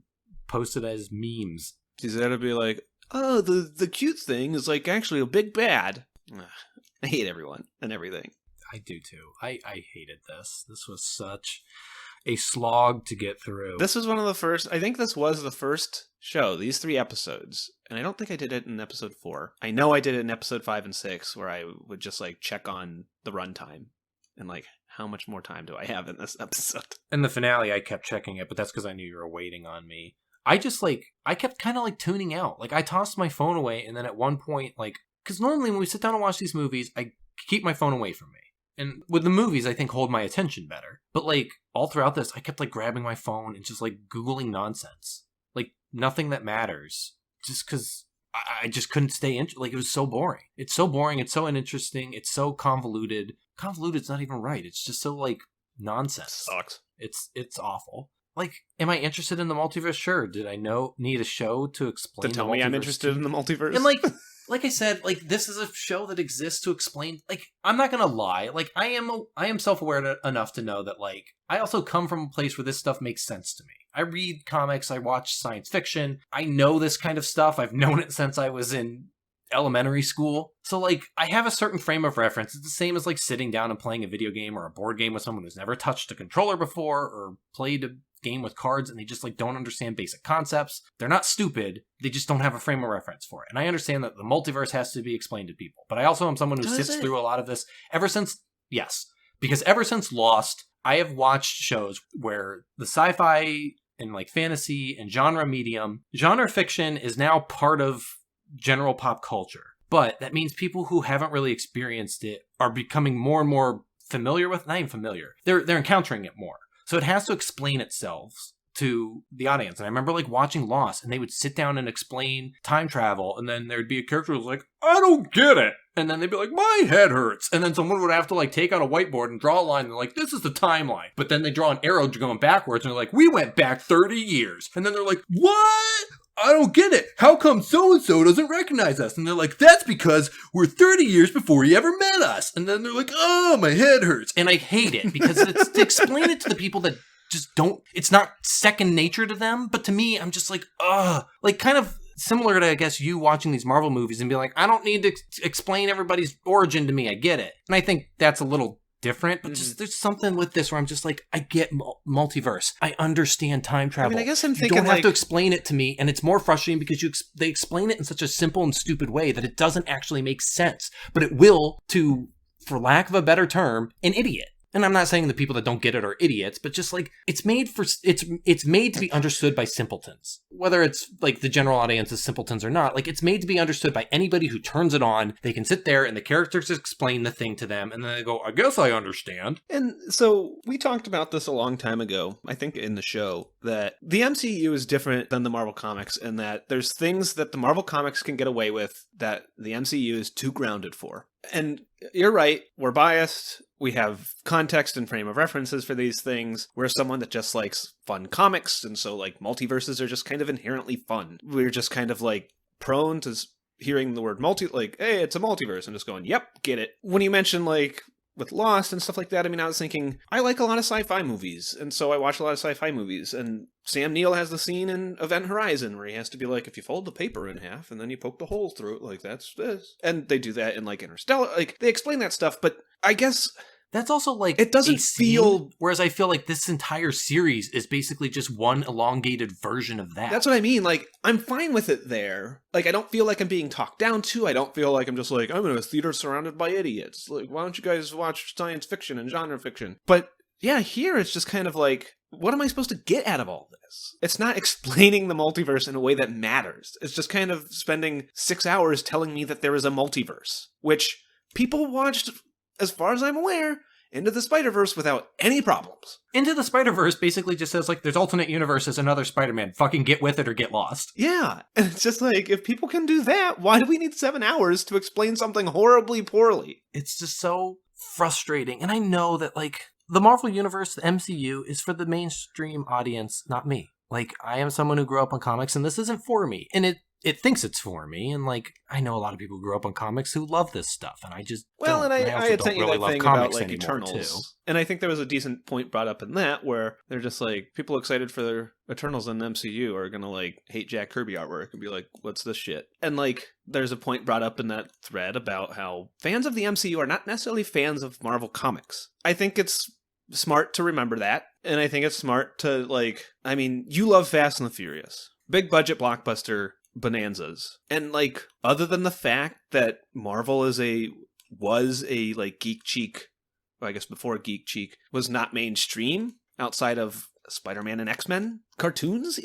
posted as memes. She's there to be like, oh, the cute thing is, like, actually a big bad. Ugh, I hate everyone and everything. I do too. I hated this. This was such a slog to get through. This was one of the first, I think this was the first show, these 3 episodes. And I don't think I did it in episode 4. I know I did it in episode 5 and 6, where I would just like check on the runtime and like, how much more time do I have in this episode? In the finale, I kept checking it, but that's because I knew you were waiting on me. I kept kind of like tuning out. Like I tossed my phone away, and then at one point, like, because normally when we sit down and watch these movies, I keep my phone away from me. And with the movies, I think hold my attention better. But like all throughout this, I kept like grabbing my phone and just like Googling nonsense. Like nothing that matters. Just because I just couldn't stay like it was so boring. It's so boring. It's so uninteresting. It's so convoluted. Convoluted's not even right. It's just so like nonsense. Sucks. It's awful. Like, am I interested in the multiverse? Sure. Did I need a show to explain? To tell me I'm interested in the multiverse. And like I said, like this is a show that exists to explain. Like, I'm not gonna lie. Like, I am self-aware enough to know that like I also come from a place where this stuff makes sense to me. I read comics. I watch science fiction. I know this kind of stuff. I've known it since I was in elementary school. So like I have a certain frame of reference. It's the same as like sitting down and playing a video game or a board game with someone who's never touched a controller before or played a game with cards, and they just like don't understand basic concepts. They're not stupid. They just don't have a frame of reference for it. And I understand that the multiverse has to be explained to people. But I also am someone who sits through a lot of this ever since Lost, I have watched shows where the sci-fi and like fantasy and genre fiction is now part of general pop culture. But that means people who haven't really experienced it are becoming more and more familiar with, not even familiar. They're encountering it more. So it has to explain itself to the audience. And I remember like watching Lost, and they would sit down and explain time travel, and then there'd be a character who was like, I don't get it. And then they'd be like, my head hurts. And then someone would have to like take out a whiteboard and draw a line. And they're like, this is the timeline. But then they draw an arrow going backwards, and they're like, we went back 30 years. And then they're like, what? I don't get it. How come so-and-so doesn't recognize us? And they're like, that's because we're 30 years before he ever met us. And then they're like, oh, my head hurts. And I hate it because it's to explain it to the people that just don't, it's not second nature to them. But to me, I'm just like, like kind of similar to, I guess, you watching these Marvel movies and be like, I don't need to explain everybody's origin to me. I get it. And I think that's a little different, but just there's something with this where I'm just like, I get multiverse. I understand time travel. I mean, I guess I'm thinking you don't have to explain it to me, and it's more frustrating because they explain it in such a simple and stupid way that it doesn't actually make sense. But it will to, for lack of a better term, an idiot. And I'm not saying the people that don't get it are idiots, but just like it's made to be understood by simpletons. Whether it's like the general audience is simpletons or not, like it's made to be understood by anybody who turns it on. They can sit there and the characters explain the thing to them, and then they go, I guess I understand. And so we talked about this a long time ago, I think in the show, that the MCU is different than the Marvel Comics in that there's things that the Marvel Comics can get away with that the MCU is too grounded for. And you're right, we're biased. We have context and frame of references for these things. We're someone that just likes fun comics, and so like multiverses are just kind of inherently fun. We're just kind of like prone to hearing the word like, hey, it's a multiverse, and just going, yep, get it. When you mention like with Lost and stuff like that, I mean, I was thinking, I like a lot of sci-fi movies, and so I watch a lot of sci-fi movies, and Sam Neill has the scene in Event Horizon where he has to be like, if you fold the paper in half and then you poke the hole through it, like, that's this. And they do that in like Interstellar, like, they explain that stuff, but I guess that's also like it doesn't feel. Whereas I feel like this entire series is basically just one elongated version of that. That's what I mean. Like, I'm fine with it there. Like, I don't feel like I'm being talked down to. I don't feel like I'm just like, I'm in a theater surrounded by idiots. Like, why don't you guys watch science fiction and genre fiction? But yeah, here it's just kind of like, what am I supposed to get out of all this? It's not explaining the multiverse in a way that matters. It's just kind of spending 6 hours telling me that there is a multiverse, which people watched, as far as I'm aware, Into the Spider-Verse without any problems. Into the Spider-Verse basically just says, like, there's alternate universes, another Spider-Man. Fucking get with it or get lost. Yeah, and it's just like, if people can do that, why do we need 7 hours to explain something horribly poorly? It's just so frustrating. And I know that, like, the Marvel Universe, the MCU, is for the mainstream audience, not me. Like, I am someone who grew up on comics, and this isn't for me. And it thinks it's for me, and like I know a lot of people who grew up on comics who love this stuff, and I just well, don't. And I had sent you really that thing about like Eternals, too. And I think there was a decent point brought up in that where they're just like, people excited for their Eternals in the MCU are gonna like hate Jack Kirby artwork and be like, what's this shit? And like, there's a point brought up in that thread about how fans of the MCU are not necessarily fans of Marvel Comics. I think it's smart to remember that. And I think it's smart to, like, I mean, you love Fast and the Furious. Big budget blockbuster bonanzas. And, like, other than the fact that Marvel was a, like, geek cheek, well, I guess before geek cheek, was not mainstream outside of Spider-Man and X-Men cartoons.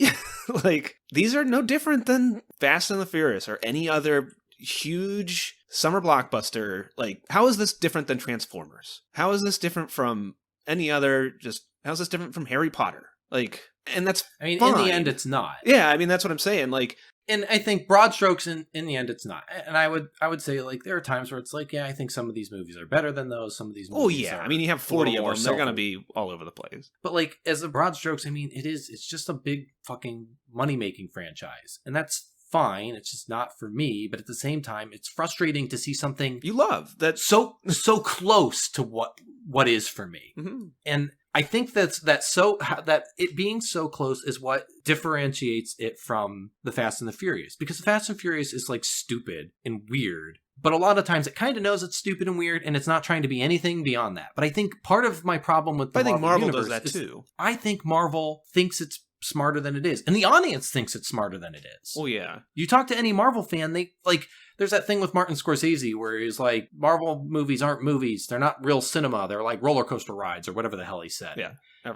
Like, these are no different than Fast and the Furious or any other huge summer blockbuster. Like, how is this different than Transformers? How is this different from any other, just, how's this different from Harry Potter? Like, and that's I mean, fine. in the end, it's not. Yeah, I mean, that's what I'm saying. Like, and I think broad strokes, in the end, it's not. And I would say, like, there are times where it's like, yeah, I think some of these movies are better than those. Some of these movies oh yeah, I mean, you have 40 of them. They're going to be all over the place. But, like, as a broad strokes, I mean, it's just a big fucking money-making franchise. And that's fine. It's just not for me. But at the same time, it's frustrating to see something you love that's so close to what is for me. Mm-hmm. And I think that it being so close is what differentiates it from the Fast and the Furious, because the Fast and Furious is, like, stupid and weird, but a lot of times it kind of knows it's stupid and weird, and it's not trying to be anything beyond that. But I think part of my problem with the Marvel does that too. I think Marvel thinks it's smarter than it is, and the audience thinks it's smarter than it is. Oh yeah, you talk to any Marvel fan, they like. There's that thing with Martin Scorsese where he's like, Marvel movies aren't movies. They're not real cinema. They're like roller coaster rides or whatever the hell he said. Yeah.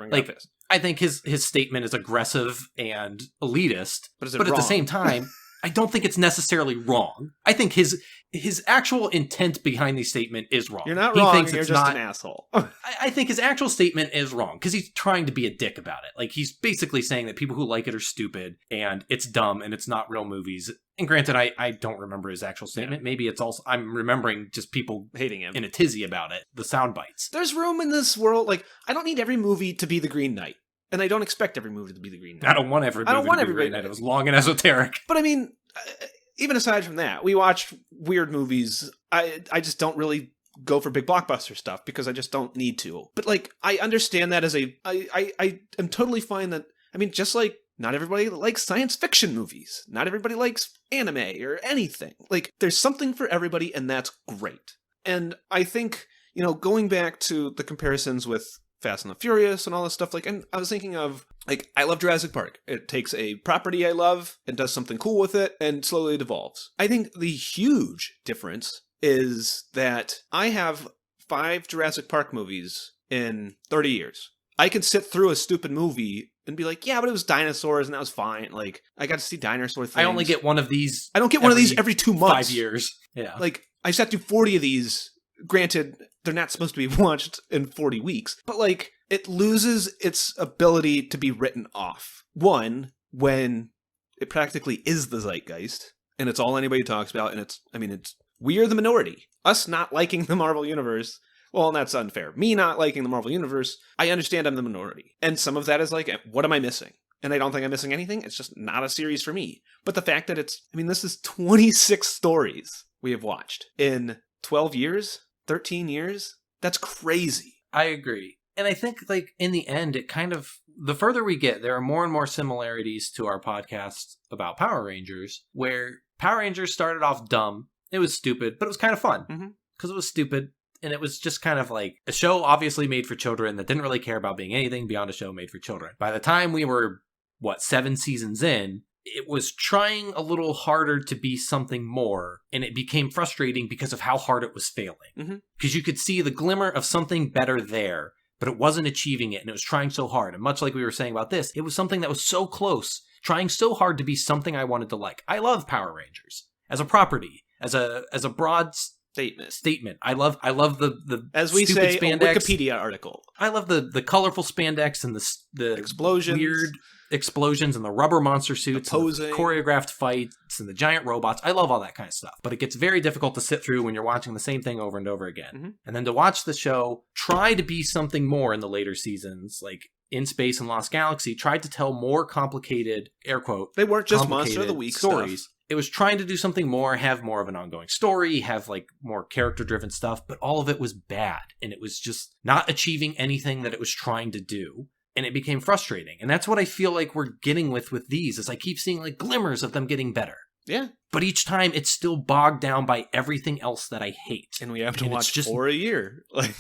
Like, I think his statement is aggressive and elitist, but at the same time, I don't think it's necessarily wrong. I think his actual intent behind the statement is wrong. You're not he wrong, thinks you're it's just not, an asshole. I think his actual statement is wrong because he's trying to be a dick about it. Like, he's basically saying that people who like it are stupid and it's dumb and it's not real movies. And granted, I don't remember his actual statement. Yeah. Maybe it's also, I'm remembering just people hating him in a tizzy about it, the sound bites. There's room in this world. Like, I don't need every movie to be the Green Knight. And I don't expect every movie to be the Green Knight. I don't want every movie to be the Green Knight. It was long and esoteric. But I mean, even aside from that, we watch weird movies. I just don't really go for big blockbuster stuff because I just don't need to. But, like, I understand that as I am totally fine that, I mean, just like not everybody likes science fiction movies. Not everybody likes anime or anything. Like, there's something for everybody, and that's great. And I think, you know, going back to the comparisons with Fast and the Furious and all this stuff, like, and I was thinking of, like, I love Jurassic Park. It takes a property I love and does something cool with it and slowly devolves. I think the huge difference is that I have 5 Jurassic Park movies in 30 years. I can sit through a stupid movie and be like, yeah, but it was dinosaurs and that was fine. Like, I got to see dinosaur things. I only get one of these. I don't get one of these every 2 months. 5 years. Yeah. Like, I sat through 40 of these. Granted, they're not supposed to be watched in 40 weeks, but, like, it loses its ability to be written off. One, when it practically is the zeitgeist, and it's all anybody talks about, and we are the minority. Us not liking the Marvel Universe, well, that's unfair. Me not liking the Marvel Universe, I understand I'm the minority. And some of that is like, what am I missing? And I don't think I'm missing anything. It's just not a series for me. But the fact that this is 26 stories we have watched in 12 years, 13 years. That's crazy. I agree. And I think, like, in the end, it kind of, the further we get, there are more and more similarities to our podcast about Power Rangers, where Power Rangers started off dumb. It was stupid, but it was kind of fun because it was stupid. And it was just kind of like a show obviously made for children that didn't really care about being anything beyond a show made for children. By the time we were, 7 seasons in, it was trying a little harder to be something more, and it became frustrating because of how hard it was failing. Because you could see the glimmer of something better there, but it wasn't achieving it, and it was trying so hard. And much like we were saying about this, it was something that was so close, trying so hard to be something I wanted to like. I love Power Rangers as a property, as a broad statement. I love the as we stupid say, spandex. a Wikipedia article. I love the colorful spandex and the explosions, weird explosions and the rubber monster suits, and the choreographed fights and the giant robots. I love all that kind of stuff. But it gets very difficult to sit through when you're watching the same thing over and over again. And then to watch the show try to be something more in the later seasons, like In Space and Lost Galaxy, tried to tell more complicated, air quote, they weren't just Monster of the Week stories. Stuff. It was trying to do something more, have more of an ongoing story, have like more character-driven stuff, but all of it was bad. And it was just not achieving anything that it was trying to do. And it became frustrating. And that's what I feel like we're getting with these, is I keep seeing like glimmers of them getting better. Yeah. But each time it's still bogged down by everything else that I hate. And we have to And watch it's just 4 a year. Like,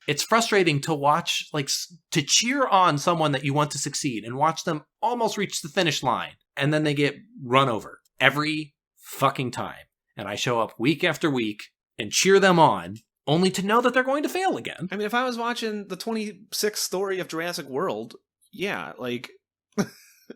it's frustrating to watch, like, to cheer on someone that you want to succeed and watch them almost reach the finish line. And then they get run over every fucking time. And I show up week after week and cheer them on, only to know that they're going to fail again. I mean, if I was watching the 26th story of Jurassic World, yeah, like,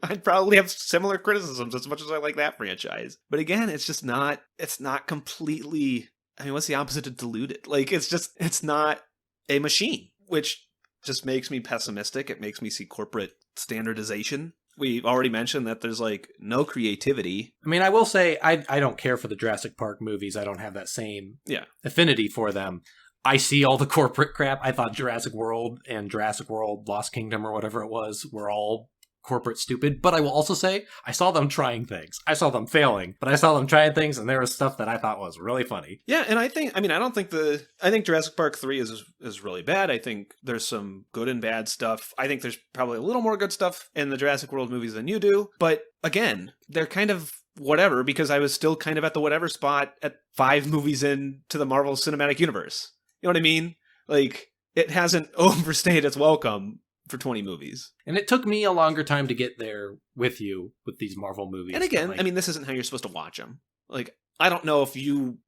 I'd probably have similar criticisms as much as I like that franchise. But again, it's not completely, I mean, what's the opposite of diluted? Like, it's not a machine, which just makes me pessimistic. It makes me see corporate standardization. We already mentioned that there's, like, no creativity. I mean, I will say, I don't care for the Jurassic Park movies. I don't have that same affinity for them. I see all the corporate crap. I thought Jurassic World and Jurassic World Lost Kingdom or whatever it was were all corporate stupid. But I will also say, I saw them trying things. I saw them failing, but I saw them trying things, and there was stuff that I thought was really funny. Yeah, and I think Jurassic Park 3 is really bad. I think there's some good and bad stuff. I think there's probably a little more good stuff in the Jurassic World movies than you do. But again, they're kind of whatever, because I was still kind of at the whatever spot at 5 movies into the Marvel Cinematic Universe. You know what I mean? Like, it hasn't overstayed its welcome for 20 movies. And it took me a longer time to get there with you with these Marvel movies. And again, I mean, this isn't how you're supposed to watch them. Like, I don't know if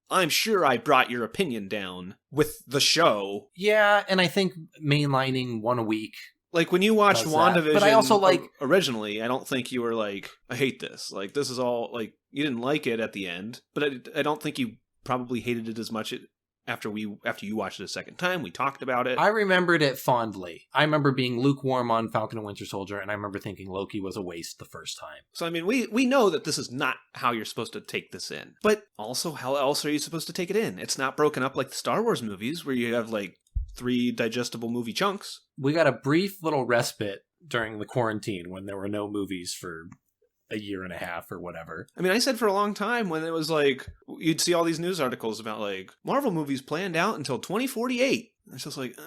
I'm sure I brought your opinion down with the show. Yeah, and I think mainlining one a week. Like, when you watched WandaVision, but I also like originally, I don't think you were like, I hate this. Like, this is all, like, you didn't like it at the end, but I don't think you probably hated it as much after you watched it a second time. We talked about it. I remembered it fondly. I remember being lukewarm on Falcon and Winter Soldier, and I remember thinking Loki was a waste the first time. So, I mean, we know that this is not how you're supposed to take this in. But also, how else are you supposed to take it in? It's not broken up like the Star Wars movies, where you have, like, 3 digestible movie chunks. We got a brief little respite during the quarantine when there were no movies for a year and a half or whatever. I mean, I said for a long time when it was like, you'd see all these news articles about, like, Marvel movies planned out until 2048. It's just like,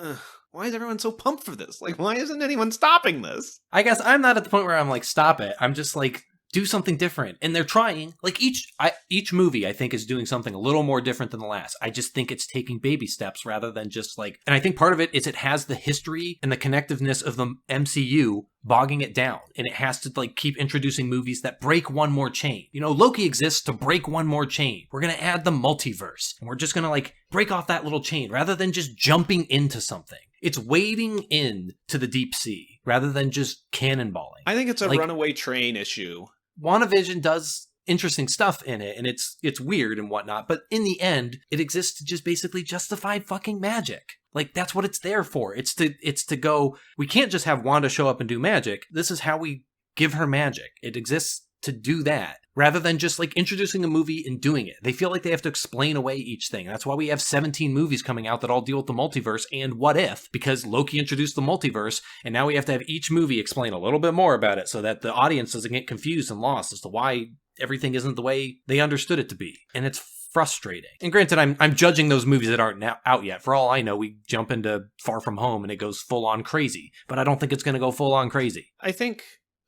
why is everyone so pumped for this? Like, why isn't anyone stopping this? I guess I'm not at the point where I'm like, stop it. I'm just like, do something different. And they're trying. Like, each movie, I think, is doing something a little more different than the last. I just think it's taking baby steps rather than just, like... And I think part of it is it has the history and the connectiveness of the MCU bogging it down. And it has to, like, keep introducing movies that break one more chain. You know, Loki exists to break one more chain. We're going to add the multiverse. And we're just going to, like, break off that little chain rather than just jumping into something. It's wading in to the deep sea rather than just cannonballing. I think it's a runaway train issue. WandaVision does interesting stuff in it, and it's weird and whatnot, but in the end, it exists to just basically justify fucking magic. Like, that's what it's there for. It's to go, we can't just have Wanda show up and do magic. This is how we give her magic. It exists to do that, rather than just, like, introducing a movie and doing it. They feel like they have to explain away each thing. That's why we have 17 movies coming out that all deal with the multiverse and what if, because Loki introduced the multiverse, and now we have to have each movie explain a little bit more about it so that the audience doesn't get confused and lost as to why everything isn't the way they understood it to be. And it's frustrating. And granted, I'm judging those movies that aren't now out yet. For all I know, we jump into Far From Home and it goes full on crazy, but I don't think it's going to go full on crazy. I think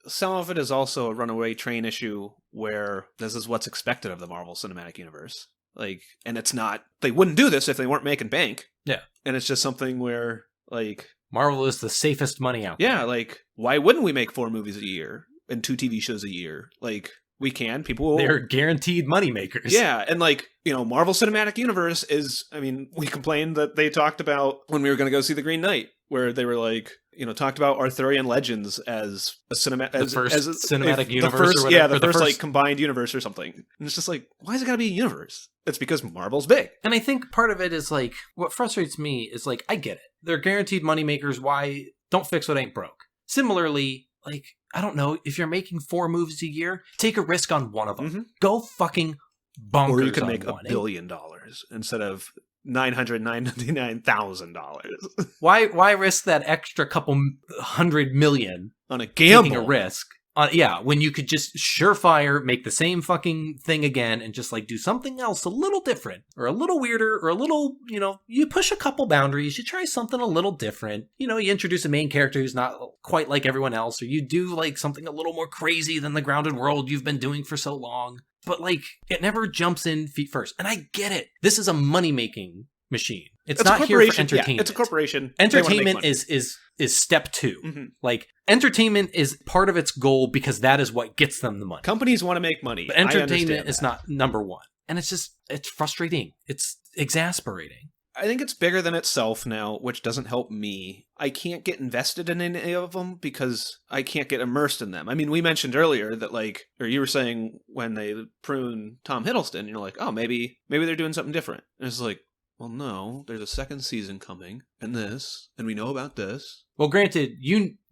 some of it is also a runaway train issue where this is what's expected of the Marvel Cinematic Universe. Like, and it's not, they wouldn't do this if they weren't making bank. Yeah. And it's just something where, like... Marvel is the safest money out there. Yeah, like, why wouldn't we make 4 movies a year and 2 TV shows a year? Like, we can. People will... They're guaranteed money makers. Yeah, and, like, you know, Marvel Cinematic Universe is, I mean, we complained that they talked about when we were going to go see The Green Knight, where they were like, you know, talked about Arthurian legends as a cinematic universe, or whatever. The first like combined universe or something. And it's just like, why is it gotta be a universe? It's because Marvel's big. And I think part of it is like, what frustrates me is like, I get it. They're guaranteed moneymakers. Why don't fix what ain't broke? Similarly, like, I don't know, if you're making 4 movies a year, take a risk on one of them. Mm-hmm. Go fucking bonkers. Or you can make $1 billion instead of $999,999,000. Why risk that extra couple $100 million on a gamble? Taking a risk when you could just surefire make the same fucking thing again and just like do something else a little different or a little weirder or a little, you push a couple boundaries, you try something a little different. You introduce a main character who's not quite like everyone else, or you do like something a little more crazy than the grounded world you've been doing for so long. But like, it never jumps in feet first. And I get it. This is a money-making machine. It's not here for entertainment. Yeah, it's a corporation. Entertainment is step 2. Mm-hmm. Like, entertainment is part of its goal because that is what gets them the money. Companies want to make money. But entertainment is not number 1. And it's frustrating. It's exasperating. I think it's bigger than itself now, which doesn't help me. I can't get invested in any of them because I can't get immersed in them. I mean, we mentioned earlier that or you were saying when they prune Tom Hiddleston, you're like, oh, maybe they're doing something different. And it's like, well, no, there's a second season coming, and we know about this. Well, granted,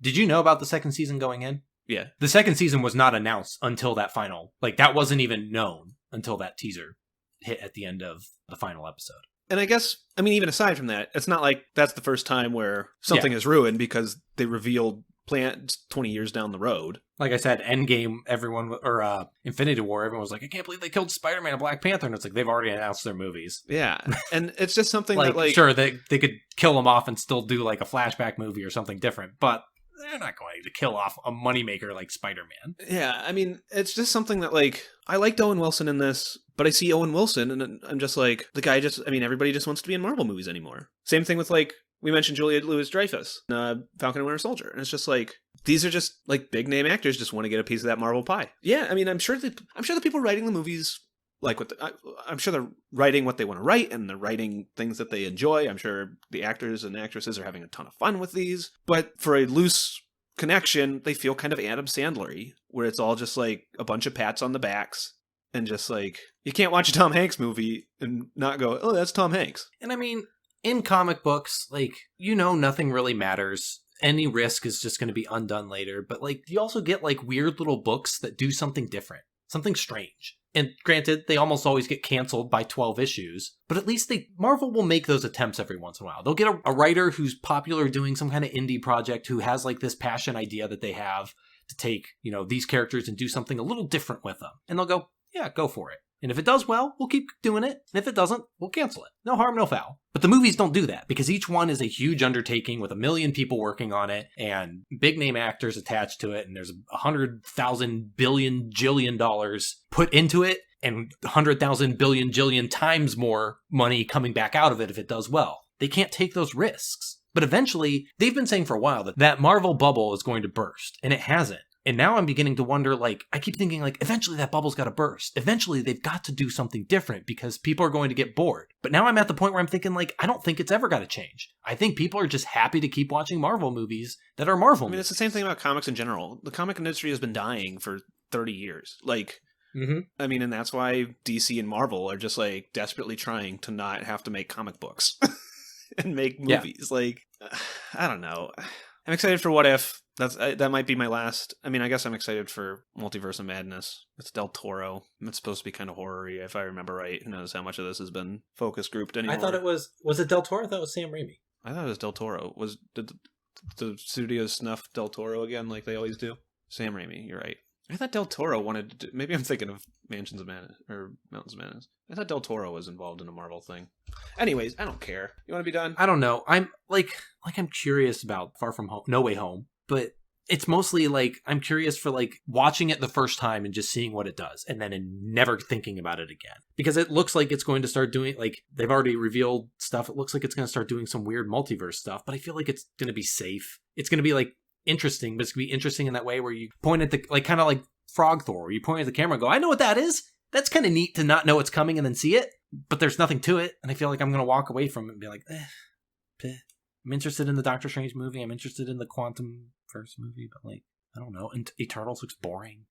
did you know about the second season going in? Yeah. The second season was not announced until that final, that wasn't even known until that teaser hit at the end of the final episode. And I guess, even aside from that, it's not like that's the first time where something is ruined because they revealed plans 20 years down the road. Like I said, Endgame, Infinity War, everyone was like, I can't believe they killed Spider-Man and Black Panther. And it's like, they've already announced their movies. Yeah. And it's just something sure, they could kill them off and still do like a flashback movie or something different, but they're not going to kill off a moneymaker like Spider-Man. Yeah, it's just something that, I liked Owen Wilson in this, but I see Owen Wilson, and I'm just like, the guy everybody just wants to be in Marvel movies anymore. Same thing with, we mentioned Juliette Lewis-Dreyfus, Falcon and Winter Soldier, and it's just these are just, big-name actors just want to get a piece of that Marvel pie. Yeah, I'm sure the people writing the movies I'm sure they're writing what they want to write, and they're writing things that they enjoy. I'm sure the actors and actresses are having a ton of fun with these. But for a loose connection, they feel kind of Adam Sandler-y, where it's all just a bunch of pats on the backs, and just you can't watch a Tom Hanks movie and not go, oh, that's Tom Hanks. And in comic books, nothing really matters. Any risk is just going to be undone later. But you also get weird little books that do something different, something strange. And granted, they almost always get canceled by 12 issues, but at least Marvel will make those attempts every once in a while. They'll get a writer who's popular doing some kind of indie project who has this passion idea that they have to take, these characters and do something a little different with them. And they'll go, yeah, go for it. And if it does well, we'll keep doing it. And if it doesn't, we'll cancel it. No harm, no foul. But the movies don't do that because each one is a huge undertaking with 1 million people working on it and big name actors attached to it. And there's 100,000 billion jillion dollars put into it and 100,000 billion jillion times more money coming back out of it if it does well. They can't take those risks. But eventually, they've been saying for a while that Marvel bubble is going to burst, and it hasn't. And now I'm beginning to wonder, I keep thinking, eventually that bubble's got to burst. Eventually they've got to do something different because people are going to get bored. But now I'm at the point where I'm thinking, I don't think it's ever got to change. I think people are just happy to keep watching Marvel movies that are Marvel movies. It's the same thing about comics in general. The comic industry has been dying for 30 years. Mm-hmm. And that's why DC and Marvel are just, desperately trying to not have to make comic books and make movies. Yeah. I don't know. I'm excited for What If. That might be my last. I guess I'm excited for Multiverse of Madness. It's Del Toro. It's supposed to be kind of horror-y, if I remember right. Who knows how much of this has been focus grouped anymore. I thought it was it Del Toro? I thought it was Sam Raimi. I thought it was Del Toro. Did the studios snuff Del Toro again like they always do? Sam Raimi, you're right. I thought Del Toro wanted to maybe I'm thinking of Mansions of Madness or Mountains of Madness. I thought Del Toro was involved in a Marvel thing. Anyways, I don't care. You want to be done? I don't know. I'm I'm curious about Far From Home, No Way Home, but it's mostly I'm curious for watching it the first time and just seeing what it does and then never thinking about it again. Because it looks like it's going to start doing they've already revealed stuff. It looks like it's going to start doing some weird multiverse stuff, but I feel like it's going to be safe. It's going to be interesting, but it's going to be interesting in that way where you point at the kind of like Frog Thor, where you point at the camera and go, I know what that is. That's kind of neat to not know it's coming and then see it, but there's nothing to it. And I feel like I'm going to walk away from it and be like, I'm interested in the Doctor Strange movie. I'm interested in the Quantum Verse movie, but I don't know. And Eternals looks boring.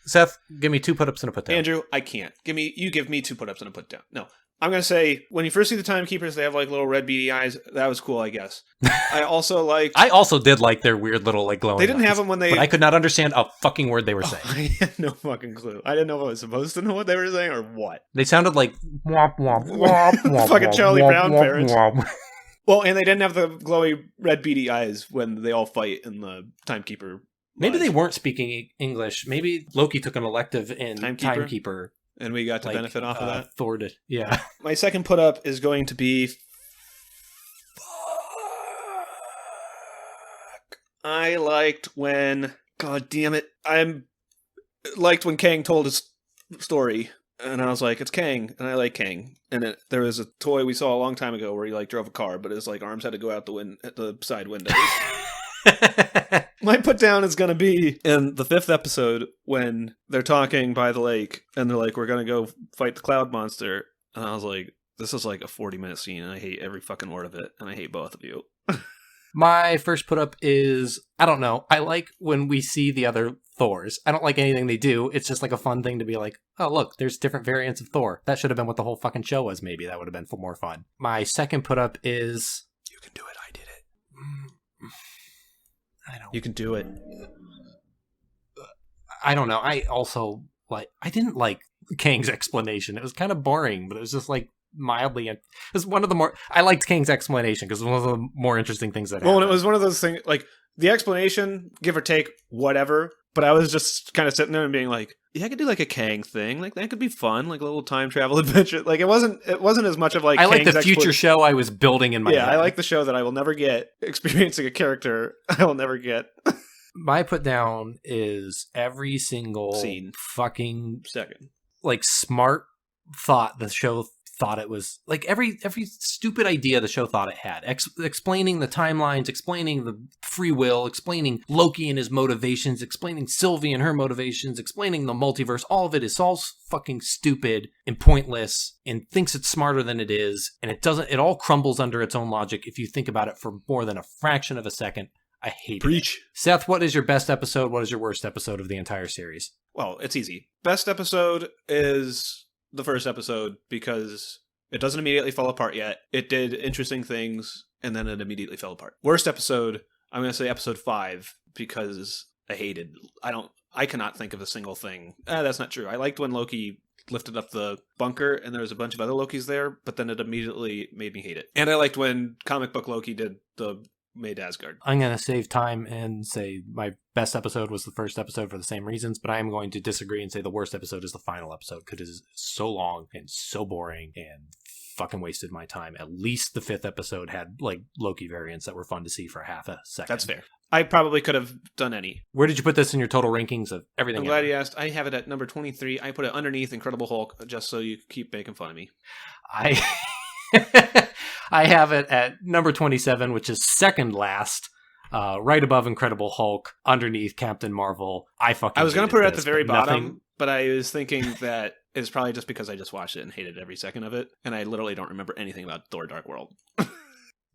Seth, give me 2 put-ups and a put-down. Andrew, I can't. You give me 2 put-ups and a put-down. No. I'm going to say, when you first see the Timekeepers, they have little red beady eyes. That was cool, I guess. I also did like their weird little glowing They didn't eyes, have them when they... But I could not understand a fucking word they were saying. I had no fucking clue. I didn't know if I was supposed to know what they were saying or what. They sounded like... womp, womp, womp, womp, fucking Charlie Brown parents. Well, and they didn't have the glowy red beady eyes when they all fight in the Timekeeper. Maybe they weren't speaking English. Maybe Loki took an elective in Timekeeper? Timekeeper. And we got to benefit off of that. Thor did. Yeah. My second put up is going to be... I liked when... God damn it. I liked when Kang told his story. And I was like, it's Kang. And I like Kang. And there was a toy we saw a long time ago where he like drove a car, but his like arms had to go out the side windows. My put down is going to be in the 5th episode when they're talking by the lake and they're like, we're going to go fight the cloud monster. And I was like, this is like a 40-minute scene and I hate every fucking word of it. And I hate both of you. My first put up is, I don't know. I like when we see the other Thors. I don't like anything they do. It's just like a fun thing to be like, oh, look, there's different variants of Thor. That should have been what the whole fucking show was, maybe. That would have been more fun. My second put up is... You can do it. I did it. I don't... You can do it. I don't know. I also, like... I didn't like Kang's explanation. It was kind of boring, but it was just like mildly... It was one of the more... I liked Kang's explanation because it was one of the more interesting things that happened. Well, and it was one of those things, like, the explanation, give or take, whatever, but I was just kind of sitting there and being like, yeah, I could do like a Kang thing. Like, that could be fun, like a little time travel adventure. Like, it wasn't as much of like I like Kang's the future show I was building in my head. Yeah, I like the show that I will never get, experiencing a character I will never get. My put down is every single Scene. fucking Second. like smart thought the show thought it was, like every stupid idea the show thought it had, explaining the timelines, explaining the free will, explaining Loki and his motivations, explaining Sylvie and her motivations, explaining the multiverse. All of it is all fucking stupid and pointless and thinks it's smarter than it is, and it all crumbles under its own logic if you think about it for more than a fraction of a second. I hate Preach. it. Seth, what is your best episode? What is your worst episode of the entire series? Well, it's easy. Best episode is the first episode because it doesn't immediately fall apart yet. It did interesting things and then it immediately fell apart. Worst episode, I'm going to say episode 5 because I cannot think of a single thing. That's not true. I liked when Loki lifted up the bunker and there was a bunch of other Lokis there, but then it immediately made me hate it. And I liked when comic book Loki did the Made Asgard. I'm going to save time and say my best episode was the first episode for the same reasons, but I am going to disagree and say the worst episode is the final episode because it is so long and so boring and fucking wasted my time. At least the 5th episode had like Loki variants that were fun to see for half a second. That's fair. I probably could have done any. Where did you put this in your total rankings of everything? I'm glad you asked. I have it at number 23. I put it underneath Incredible Hulk just so you keep making fun of me. I have it at number 27, which is second last, right above Incredible Hulk, underneath Captain Marvel. I was going to put it at the very bottom, but I was thinking that it's probably just because I just watched it and hated every second of it, and I literally don't remember anything about Thor Dark World.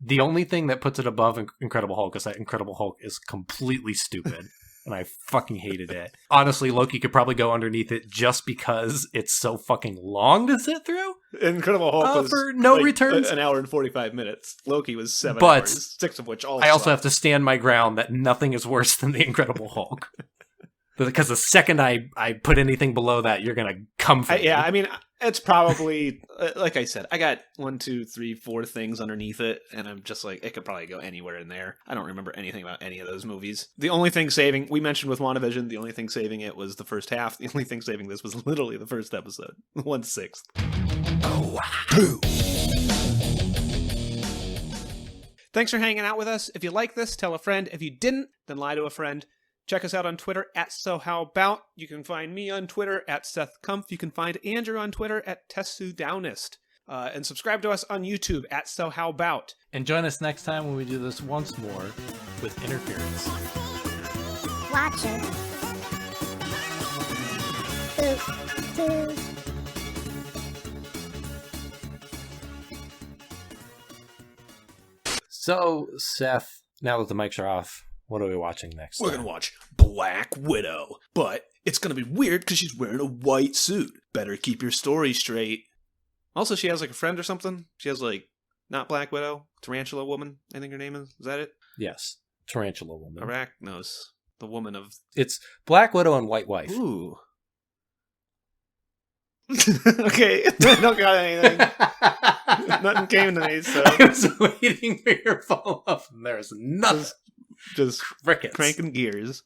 The only thing that puts it above Incredible Hulk is that Incredible Hulk is completely stupid. And I fucking hated it. Honestly, Loki could probably go underneath it just because it's so fucking long to sit through. Incredible Hulk was for no returns. An hour and 45 minutes. Loki was 7 hours, 6 of which all I also have to stand my ground that nothing is worse than the Incredible Hulk. Because the second I put anything below that, you're going to come for me. Yeah, I mean, it's probably, like I said, I got 1, 2, 3, 4 things underneath it, and I'm just like, it could probably go anywhere in there. I don't remember anything about any of those movies. The only thing saving, we mentioned with WandaVision, the only thing saving it was the first half. The only thing saving this was literally the first episode, 1/6. Oh, wow. Thanks for hanging out with us. If you like this, tell a friend. If you didn't, then lie to a friend. Check us out on Twitter at SoHowAbout. You can find me on Twitter at SethKumpf. You can find Andrew on Twitter at TessuDownist. And subscribe to us on YouTube at SoHowAbout. And join us next time when we do this once more with Interference. Watcher. Boop, boop. So, Seth, now that the mics are off, what are we watching next? We're going to watch Black Widow, but it's going to be weird because she's wearing a white suit. Better keep your story straight. Also, she has like a friend or something. She has like, not Black Widow, Tarantula Woman, I think her name is. Is that it? Yes, Tarantula Woman. Arachnos, the woman of... It's Black Widow and White Wife. Ooh. Okay, I don't got anything. Nothing came to me, so I was waiting for your follow up, and there's nothing. just Crickets. cranking gears.